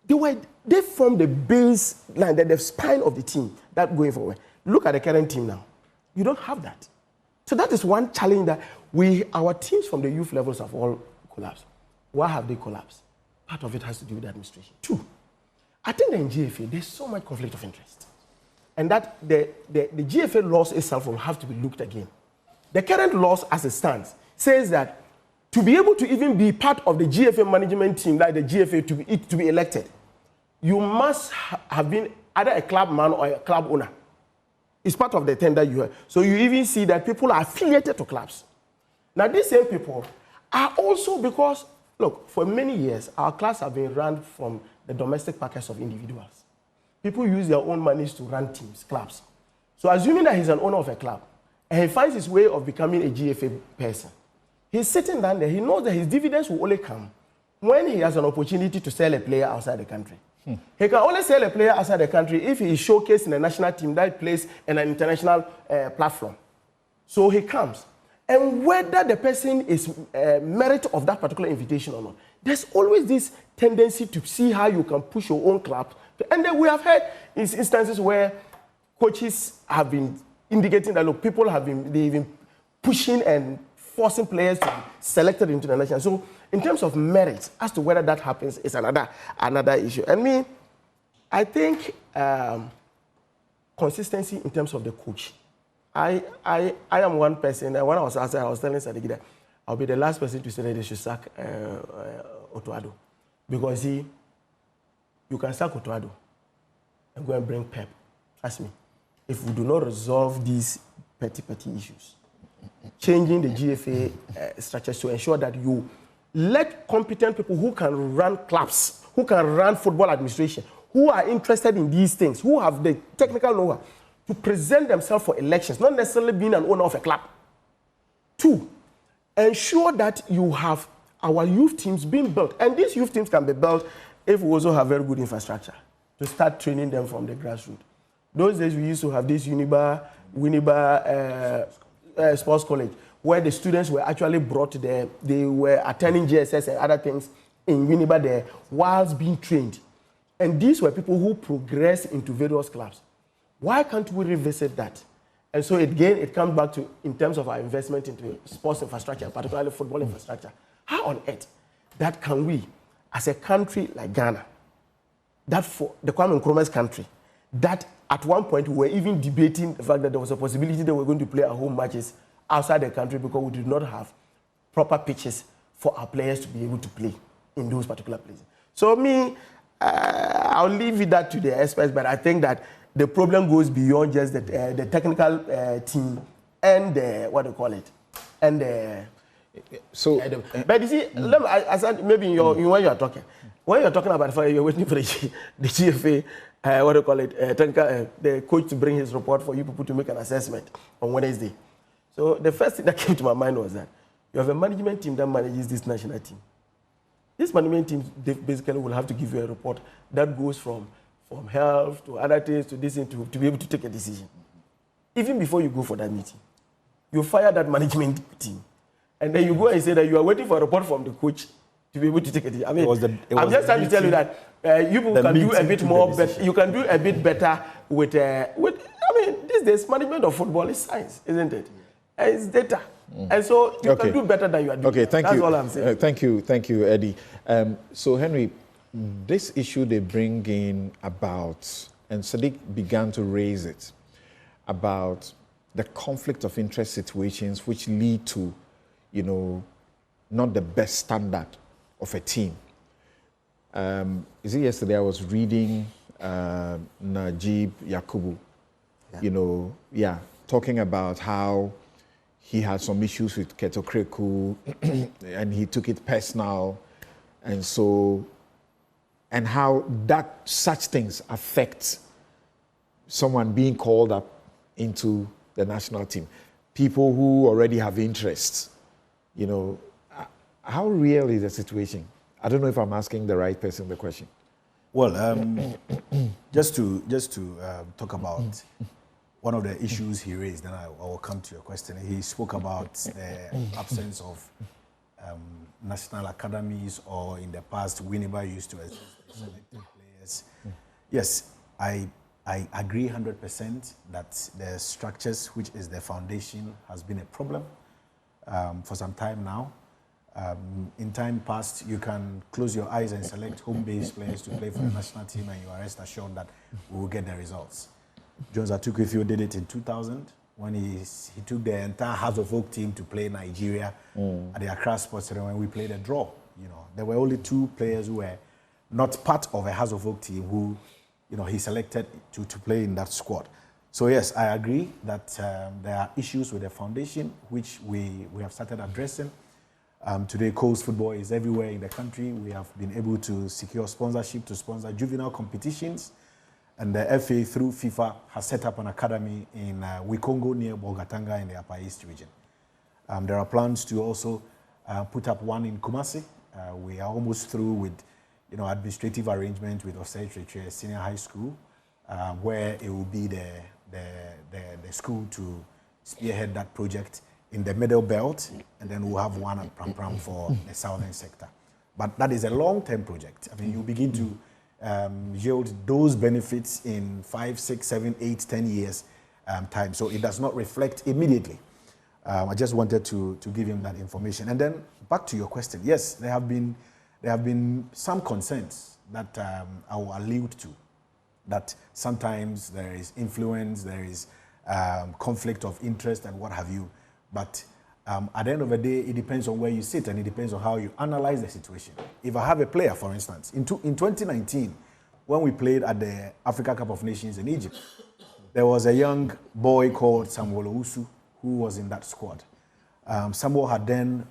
They formed the baseline, the spine of the team that going forward. Look at the current team now. You don't have that. So that is one challenge that our teams from the youth levels have all collapsed. Why have they collapsed? Part of it has to do with administration. Two, I think that in GFA, there's so much conflict of interest. And that the GFA laws itself will have to be looked again. The current laws as it stands says that to be able to even be part of the GFA management team, like the GFA to be elected, you must have been either a club man or a club owner. It's part of the tender you have. So you even see that people are affiliated to clubs. Now these same people are also, because, look, for many years, our clubs have been run from the domestic pockets of individuals. People use their own monies to run teams, clubs. So assuming that he's an owner of a club, and he finds his way of becoming a GFA person, he's sitting down there, he knows that his dividends will only come when he has an opportunity to sell a player outside the country. He can only sell a player outside the country if he is showcased in a national team that plays in an international platform. So he comes. And whether the person is merit of that particular invitation or not, there's always this tendency to see how you can push your own club. And then we have had instances where coaches have been indicating that, look, people have been pushing and forcing players to be selected into the national. So in terms of merit, as to whether that happens is another issue. And I think consistency in terms of the coach. I am one person, and when I was outside, I was telling Sadiq that I'll be the last person to say that they should sack Otuado. Because you can sack Otuado and go and bring Pep. Trust me. If we do not resolve these petty issues, changing the GFA structures to ensure that you let competent people who can run clubs, who can run football administration, who are interested in these things, who have the technical know-how, to present themselves for elections, not necessarily being an owner of a club. Two, ensure that you have our youth teams being built. And these youth teams can be built if we also have very good infrastructure to start training them from the grassroots. Those days we used to have this Winneba Sports College, where the students were actually brought there. They were attending GSS and other things in Winneba there whilst being trained. And these were people who progressed into various clubs. Why can't we revisit that? And so again, it comes back to, in terms of our investment into sports infrastructure, particularly football infrastructure. How on earth that can we, as a country like Ghana, that for the Kwame Nkrumah's country, that at one point we were even debating the fact that there was a possibility that we were going to play our home matches outside the country because we did not have proper pitches for our players to be able to play in those particular places. So I'll leave that to the experts, but I think that the problem goes beyond just the technical team and but you see, I said maybe when you are talking about the you're waiting for the GFA, the coach to bring his report for you people to make an assessment on Wednesday. So the first thing that came to my mind was that you have a management team that manages this national team. This management team basically will have to give you a report that goes from health to other things to this thing to be able to take a decision. Even before you go for that meeting, you fire that management team. And then you go and say that you are waiting for a report from the coach to be able to take a decision. I mean, I'm just trying to tell you that you can do a bit more, but you can do a bit better with these days, management of football is science, isn't it? And it's data. And so you can do better than you are doing. Okay, thank you. That's all I'm saying. Thank you, Eddie. So, Henry, this issue they bring in about, and Sadiq began to raise it, about the conflict of interest situations which lead to, not the best standard of a team. Yesterday I was reading Najib Yakubu, talking about how he had some issues with Ketokreku and he took it personal. And so, and how that such things affect someone being called up into the national team. People who already have interests, you know, how real is the situation? I don't know if I'm asking the right person the question. Well, just to talk about one of the issues he raised, then I will come to your question. He spoke about the absence of national academies, or in the past, we never used to select players. Yes, I agree 100% that the structures, which is the foundation, has been a problem for some time now. In time past, you can close your eyes and select home-based players to play for the national team, and you are rest assured that we will get the results. Jones Atukwefio did it in 2000 when he took the entire House of Oak team to play Nigeria at the Accra Sports Center when we played a draw. You know, there were only 2 players who were not part of a House of Oak team who, you know, he selected to play in that squad. So yes, I agree that there are issues with the foundation which we have started addressing. Today, Coast football is everywhere in the country. We have been able to secure sponsorship to sponsor juvenile competitions. And the FA, through FIFA, has set up an academy in Wikongo near Bolgatanga in the Upper East region. There are plans to also put up one in Kumasi. We are almost through with, you know, administrative arrangement with Osei Tretre Senior High School, where it will be the school to spearhead that project in the middle belt, and then we'll have one at Pram Pram for the southern sector. But that is a long-term project. I mean, you begin to yield those benefits in 5, 6, 7, 8, 10 years time. So it does not reflect immediately. I just wanted to give him that information. And then back to your question. Yes, there have been some concerns that I will allude to, that sometimes there is influence, there is conflict of interest and what have you. But at the end of the day, it depends on where you sit, and it depends on how you analyze the situation. If I have a player, for instance, in 2019, when we played at the Africa Cup of Nations in Egypt, there was a young boy called Samuel Owusu who was in that squad. Samuel had then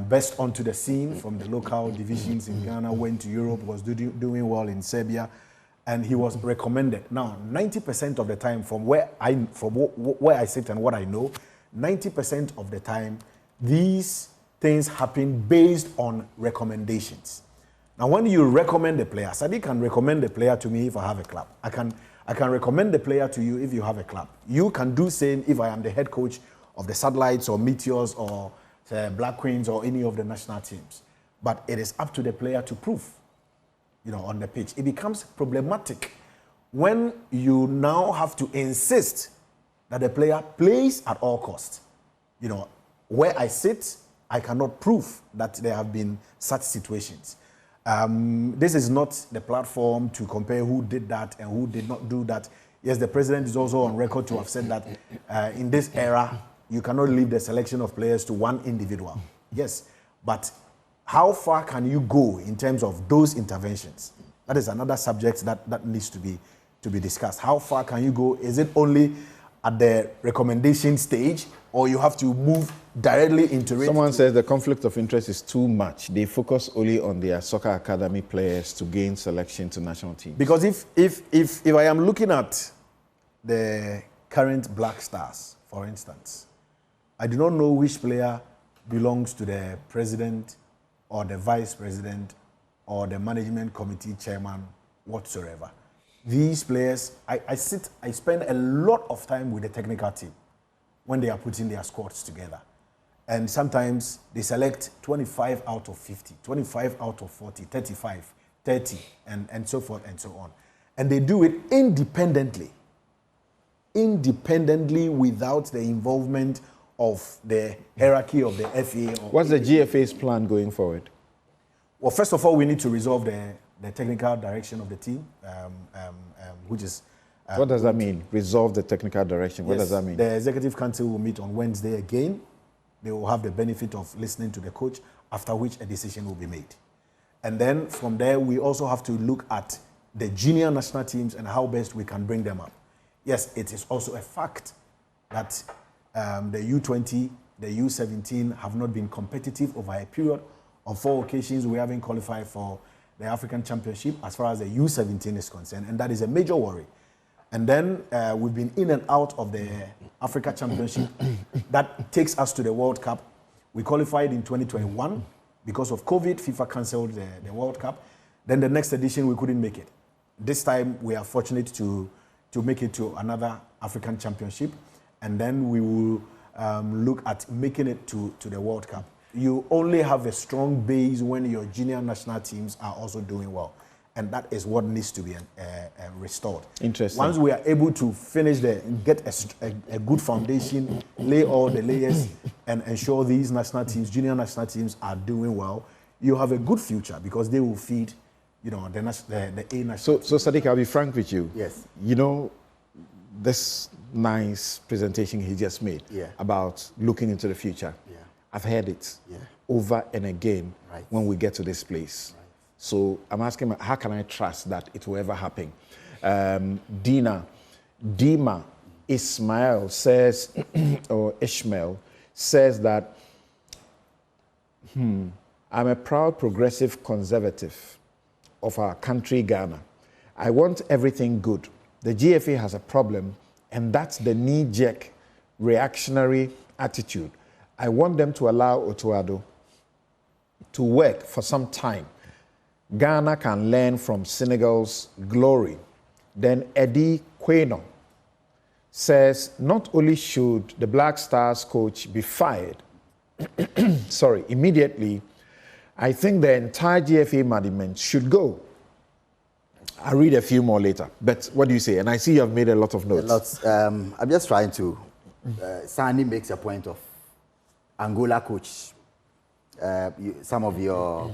burst onto the scene from the local divisions in Ghana, went to Europe, was doing well in Serbia, and he was recommended. Now, 90% of the time, from where I sit and what I know, 90% of the time, these things happen based on recommendations. Now, when you recommend a player, Sadi can recommend a player to me if I have a club. I can recommend the player to you if you have a club. You can do same if I am the head coach of the Satellites or Meteors or Black Queens or any of the national teams. But it is up to the player to prove, you know, on the pitch. It becomes problematic when you now have to insist that the player plays at all costs. You know, where I sit, I cannot prove that there have been such situations. This is not the platform to compare who did that and who did not do that. Yes, the president is also on record to have said that in this era, you cannot leave the selection of players to one individual. Yes, but how far can you go in terms of those interventions? That is another subject that needs to be discussed. How far can you go? Is it only at the recommendation stage, or you have to move directly into it? Someone says the conflict of interest is too much. They focus only on their soccer academy players to gain selection to national teams. Because if I am looking at the current Black Stars, for instance, I do not know which player belongs to the president or the vice president or the management committee chairman whatsoever. These players, I spend a lot of time with the technical team when they are putting their squads together. And sometimes they select 25 out of 50, 25 out of 40, 35, 30, and so forth and so on. And they do it independently without the involvement of the hierarchy of the FA. What's the GFA's plan going forward? Well, first of all, we need to resolve the technical direction of the team, which is... what does that mean? Resolve the technical direction. What Yes, does that mean? The executive council will meet on Wednesday again. They will have the benefit of listening to the coach, after which a decision will be made. And then from there, we also have to look at the junior national teams and how best we can bring them up. Yes, it is also a fact that the U20, the U17 have not been competitive over a period of 4 occasions. We haven't qualified for the African Championship as far as the U17 is concerned, and that is a major worry. And then we've been in and out of the Africa Championship. That takes us to the World Cup. We qualified in 2021. Because of COVID, FIFA cancelled the World Cup. Then the next edition, we couldn't make it. This time, we are fortunate to make it to another African Championship. And then we will look at making it to the World Cup. You only have a strong base when your junior national teams are also doing well. And that is what needs to be restored. Interesting. Once we are able to finish get a good foundation, lay all the layers, and ensure these national teams, junior national teams, are doing well, you have a good future because they will feed, the A national. So Sadiq, I'll be frank with you. Yes. You know, this nice presentation he just made about looking into the future. Yeah. I've heard it over and again when we get to this place. So I'm asking, how can I trust that it will ever happen? Dima Ismail says, or Ishmael says that, I'm a proud progressive conservative of our country, Ghana. I want everything good. The GFA has a problem, and that's the knee-jerk reactionary attitude. I want them to allow Otuado to work for some time. Ghana can learn from Senegal's glory. Then Eddie Queno says, not only should the Black Stars coach be fired, immediately, I think the entire GFA management should go. I'll read a few more later. But what do you say? And I see you have made a lot of notes. I'm just trying to, Sani makes a point of Angola coach. Some of your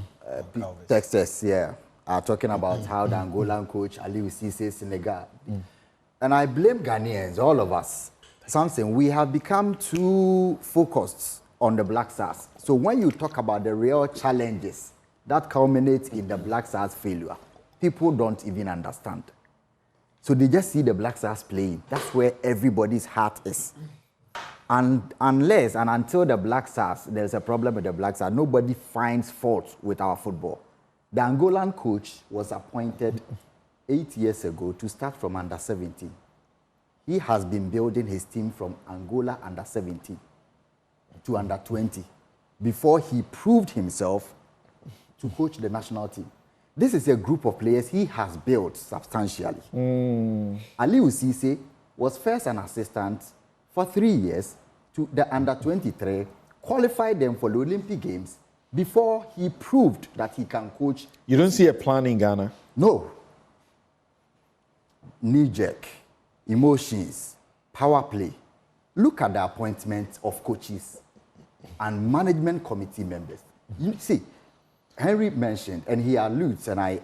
texters are talking about how the Angolan coach, Aliou Cisse, Senegal. And I blame Ghanaians, all of us. Something, we have become too focused on the Black Stars. So when you talk about the real challenges that culminate in the Black Stars failure, people don't even understand. So they just see the Black Stars playing. That's where everybody's heart is. And unless and until the Black Stars, there's a problem with the Black Stars, nobody finds fault with our football. The Angolan coach was appointed 8 years ago to start from under 17. He has been building his team from Angola under 17 to under 20 before he proved himself to coach the national team. This is a group of players he has built substantially. Aliou Cisse was first an assistant for 3 years to the under 23, qualified them for the Olympic Games before he proved that he can coach. You don't see a plan in Ghana? No. Knee-jerk, emotions, power play. Look at the appointment of coaches and management committee members. You see, Henry mentioned, and he alludes, and I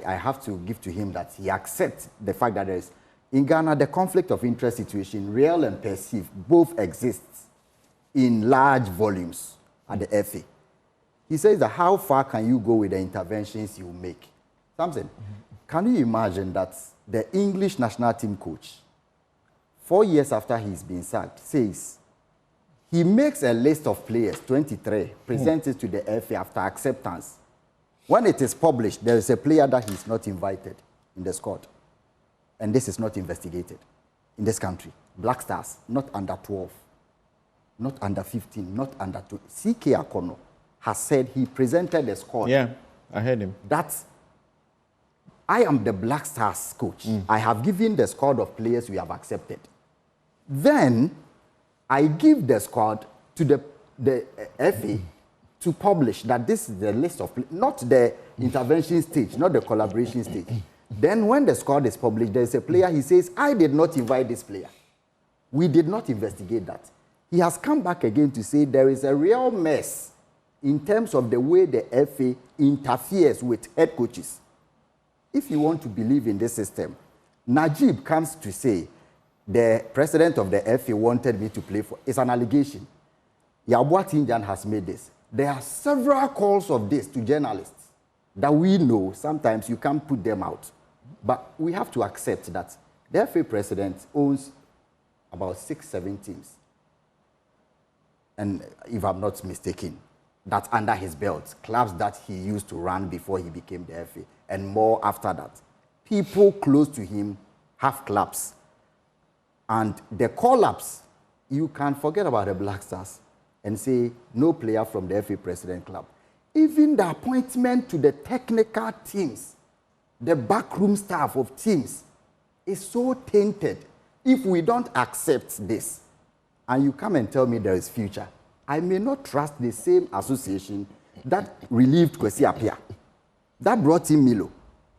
have to give to him that he accepts the fact that there is, in Ghana, the conflict of interest situation, real and perceived, both exists in large volumes at the FA. He says that how far can you go with the interventions you make? Something. Can you imagine that the English national team coach, 4 years after he's been sacked, says he makes a list of players, 23, presents it to the FA after acceptance. When it is published, there is a player that he's not invited in the squad. And this is not investigated in this country. Black Stars, not under 12, not under 15, not under 2. C.K. Akono has said he presented the squad. Yeah, I heard him. That's, I am the Black Stars coach. I have given the squad of players we have accepted. Then I give the squad to the FA to publish that this is the list of, not the intervention stage, not the collaboration stage. Then when the squad is published, there's a player, he says, I did not invite this player. We did not investigate that. He has come back again to say there is a real mess in terms of the way the FA interferes with head coaches. If you want to believe in this system, Najib comes to say, the president of the FA wanted me to play for, it's an allegation. Yabwa Tinjan has made this. There are several calls of this to journalists that we know sometimes you can't put them out. But we have to accept that the FA president owns about 6-7 teams. and if I'm not mistaken, that's under his belt, clubs that he used to run before he became the FA, and more after that. People close to him have clubs. And the call-ups, you can forget about the Black Stars and say, no player from the FA President Club. Even the appointment to the technical teams, the backroom staff of teams, is so tainted. If we don't accept this, and you come and tell me there is future, I may not trust the same association that relieved Kwesi Appiah, that brought in Milo,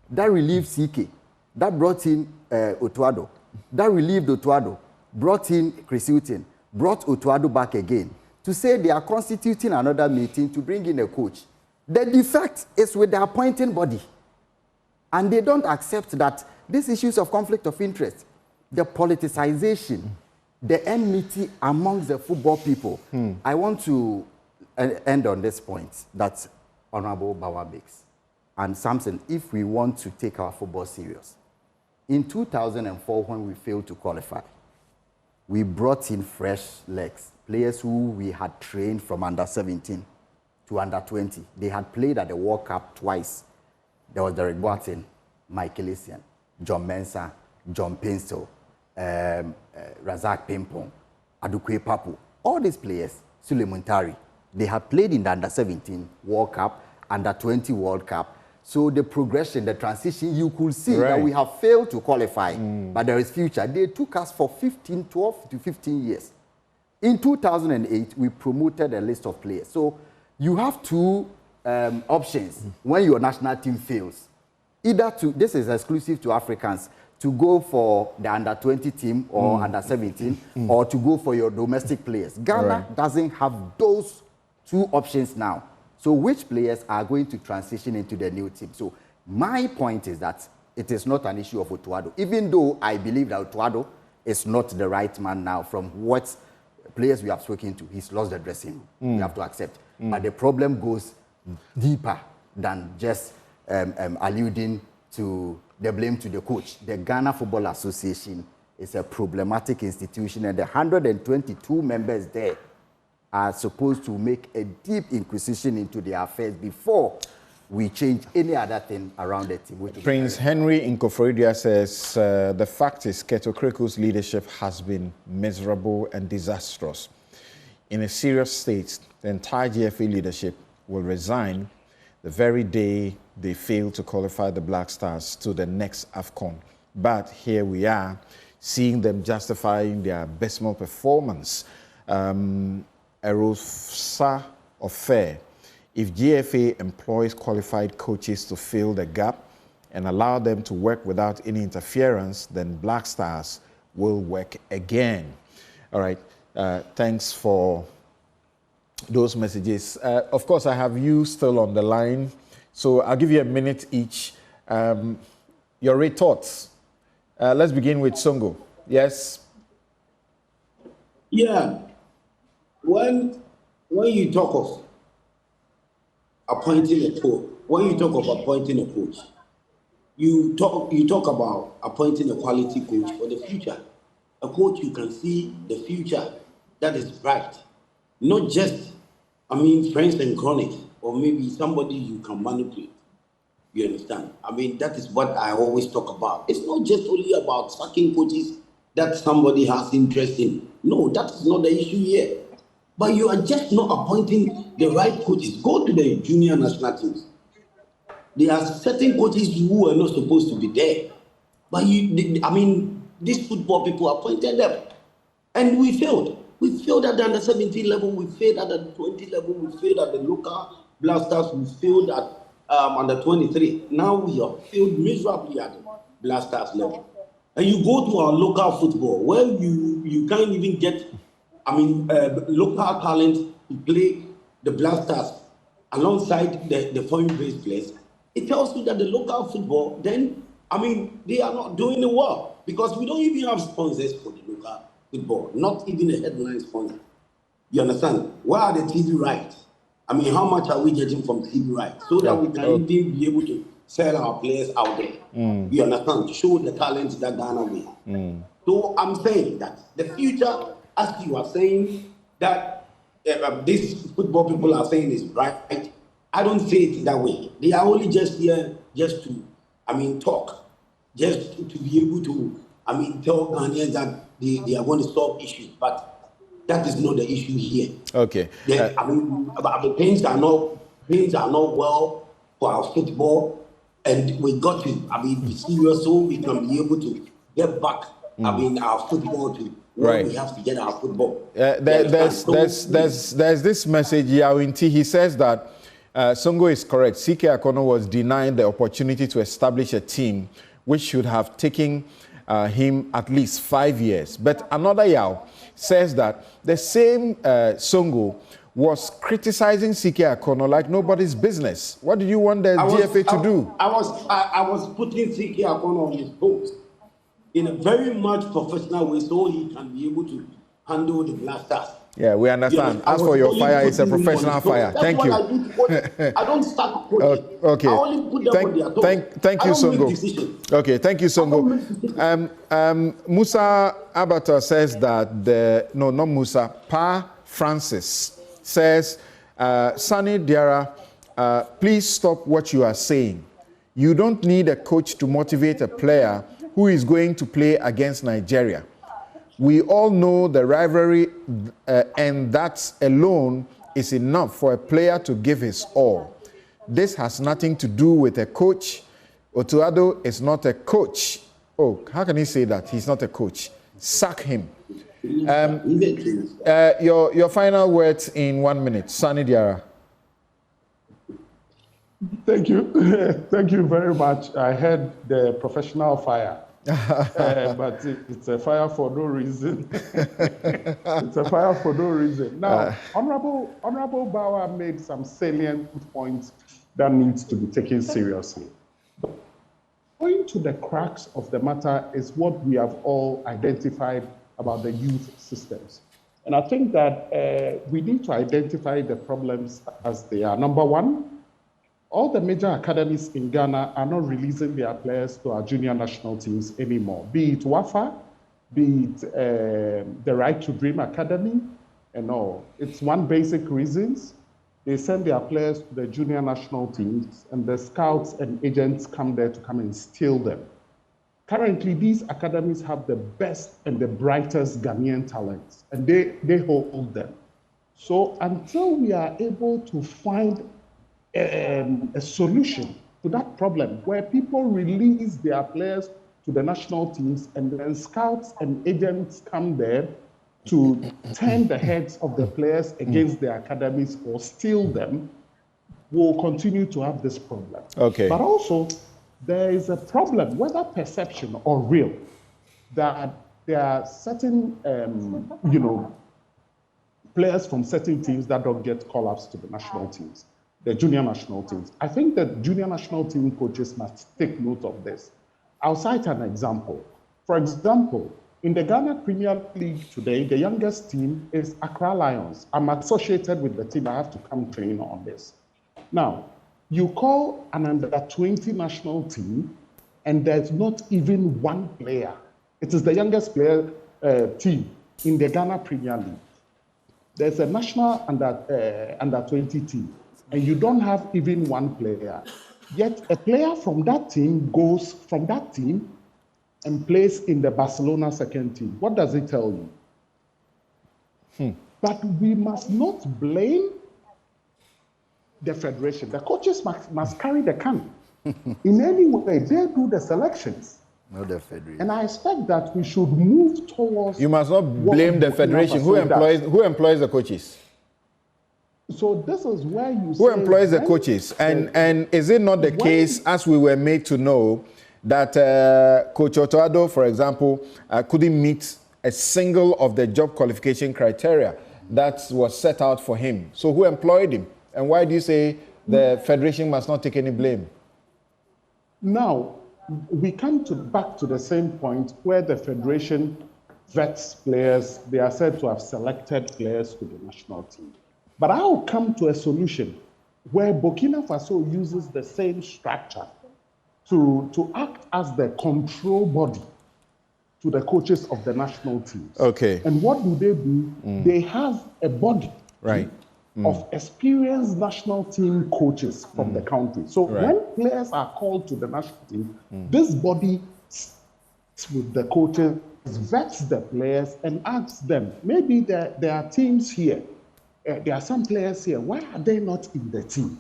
that relieved CK, that brought in Otuado, that relieved Otuado, brought in Chris Hilton, brought Otuado back again, to say they are constituting another meeting to bring in a coach. The defect is with the appointing body. And they don't accept that these issues of conflict of interest, the politicization, the enmity amongst the football people. I want to end on this point that Honorable Bawa makes. And Samson, if we want to take our football serious, in 2004, when we failed to qualify, we brought in fresh legs, players who we had trained from under 17 to under 20. They had played at the World Cup twice. There was Derek Boateng, Mike Elysian, John Mensah, John Pinstel, Razak Pimpong, Adukwe Papu. All these players, Suleiman Tari, they had played in the under 17 World Cup, under 20 World Cup. So the progression, the transition, you could see that we have failed to qualify, but there is future. They took us for 12 to 15 years. In 2008, we promoted a list of players. So you have two options when your national team fails. Either to, this is exclusive to Africans, to go for the under 20 team or under 17, or to go for your domestic players. Ghana doesn't have those two options now. So which players are going to transition into the new team? So my point is that it is not an issue of Otuado, even though I believe that Otuado is not the right man now from what players we have spoken to. He's lost the dressing room. You have to accept. But the problem goes deeper than just alluding to the blame to the coach. The Ghana Football Association is a problematic institution, and the 122 members there are supposed to make a deep inquisition into their affairs before we change any other thing around the team. Prince Henry Nkoforidia says, the fact is Keto Kreku's leadership has been miserable and disastrous. In a serious state, the entire GFA leadership will resign the very day they fail to qualify the Black Stars to the next AFCON. But here we are, seeing them justifying their abysmal performance. Erosa Affair. If GFA employs qualified coaches to fill the gap and allow them to work without any interference, then Black Stars will work again. All right. Thanks for those messages. Of course, I have you still on the line, so I'll give you a minute each. Your retorts. Let's begin with Songo. Yes? Yeah. When you talk of appointing a coach, you talk about appointing a quality coach for the future. A coach you can see the future that is bright. Not just, friends and cronies, or maybe somebody you can manipulate. You understand? That is what I always talk about. It's not just only about sacking coaches that somebody has interest in. No, that is not the issue here. But you are just not appointing the right coaches. Go to the junior national teams. There are certain coaches who are not supposed to be there. But these football people appointed them. And we failed. We failed at the under 17 level. We failed at the 20 level. We failed at the local Blasters. We failed at under 23. Now we have failed miserably at the Blasters level. And you go to our local football where you can't even get local talent to play the Blasters alongside the foreign-based players. It tells you that the local football, then, they are not doing it well because we don't even have sponsors for the local football, not even a headline sponsor. You understand? Where are the TV rights? How much are we getting from TV rights so that we can even be able to sell our players out there? You understand? To show the talent that Ghana will. So I'm saying that the future, as you are saying, that these football people are saying is right. I don't see it that way. They are only just here just to, talk, just to be able to, tell Ghanaians that they are going to solve issues. But that is not the issue here. Okay. Things are not well for our football, and we got to, be serious so we can be able to get back, our football to where we have to get our football. There's this message, Yawinti. He says that Songo is correct. CK Akono was denied the opportunity to establish a team which should have taken him at least 5 years. But another Yao says that the same Songo was criticizing CK Akono like nobody's business. What do you want the GFA to do? I was putting CK Akono on his post in a very much professional way so he can be able to handle the blasters. Yeah, we understand. As for your fire, it's a professional fire. Thank you. I don't start coaching. Okay. I only put them on their toes. Thank you, Songo. Okay, thank you, Songo. Musa Abata says that not Musa, Pa Francis says, Sani Diarra, please stop what you are saying. You don't need a coach to motivate a player who is going to play against Nigeria. We all know the rivalry, and that alone is enough for a player to give his all. This has nothing to do with a coach. Otuado is not a coach. Oh, how can he say that? He's not a coach. Sack him. Your final words in 1 minute. Sani Diarra. Thank you. Thank you very much. I heard the professional fire. But it's a fire for no reason. It's a fire for no reason. Now, Honorable Bauer made some salient points that needs to be taken seriously. But going to the crux of the matter is what we have all identified about the youth systems. And I think that we need to identify the problems as they are. Number one, all the major academies in Ghana are not releasing their players to our junior national teams anymore, be it WAFA, be it the Right to Dream Academy, and all. It's one basic reason. They send their players to the junior national teams, and the scouts and agents come there to come and steal them. Currently, these academies have the best and the brightest Ghanaian talents, and they hold them. So until we are able to find a solution to that problem where people release their players to the national teams and then scouts and agents come there to turn the heads of the players against their academies or steal them, we'll continue to have this problem. Okay. But also, there is a problem, whether perception or real, that there are certain, players from certain teams that don't get call-ups to the national teams. The junior national teams. I think that junior national team coaches must take note of this. I'll cite an example. For example, in the Ghana Premier League today, the youngest team is Accra Lions. I'm associated with the team. I have to come train on this. Now, you call an under-20 national team, and there's not even one player. It is the youngest player team in the Ghana Premier League. There's a national under-20 team, and you don't have even one player. Yet a player from that team goes from that team and plays in the Barcelona second team. What does it tell you? But we must not blame the federation. The coaches must carry the can. In any way, they do the selections. Not the federation. And I expect that we should move towards... You must not blame the federation. Who employs the coaches? So this is where you Who employs the coaches? And is it not the case, as we were made to know, that Coach Otoado, for example, couldn't meet a single of the job qualification criteria that was set out for him? So who employed him? And why do you say the federation must not take any blame? Now, we come back to the same point where the federation vets players. They are said to have selected players to the national team. But I will come to a solution where Burkina Faso uses the same structure to act as the control body to the coaches of the national teams. Okay. And what do? They have a body Right. of experienced national team coaches from the country. So when players are called to the national team, this body sits with the coaches, vets the players, and asks them, maybe there are teams here, there are some players here, why are they not in the team?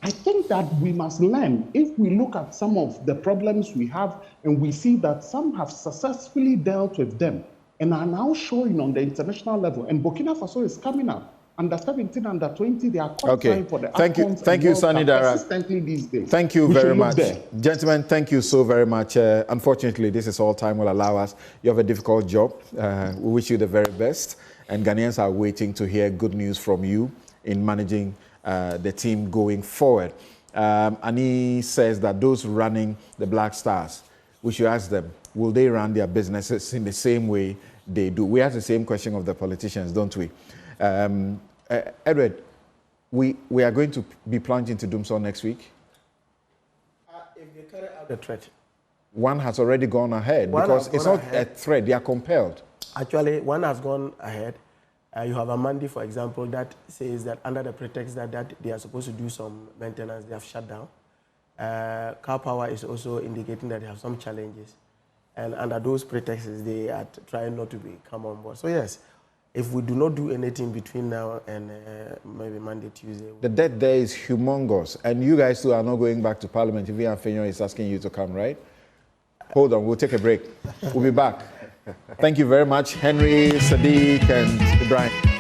I think that we must learn, if we look at some of the problems we have and we see that some have successfully dealt with them and are now showing on the international level, and Burkina Faso is coming up. Under 17, under 20, they are qualifying for the AFCON. Thank you, Sani Dara. Consistently these days. Thank you very much. Gentlemen, thank you so very much. Unfortunately, this is all time will allow us. You have a difficult job. We wish you the very best. And Ghanaians are waiting to hear good news from you in managing the team going forward. Ani says that those running the Black Stars, we should ask them, will they run their businesses in the same way they do? We ask the same question of the politicians, don't we? Edward, we are going to be plunging to Dumsor next week. If they carry out the threat. One has already gone ahead because it's not a threat, they are compelled. Actually, one has gone ahead. You have a Mandi, for example, that says that under the pretext that they are supposed to do some maintenance, they have shut down. Car Power is also indicating that they have some challenges. And under those pretexts, they are trying not to come on board. So yes, if we do not do anything between now and maybe Monday, Tuesday. The debt there is humongous. And you guys too are not going back to Parliament if Ian Fenyo is asking you to come, right? Hold on, we'll take a break. We'll be back. Thank you very much, Henry, Sadiq, and Ibrahim.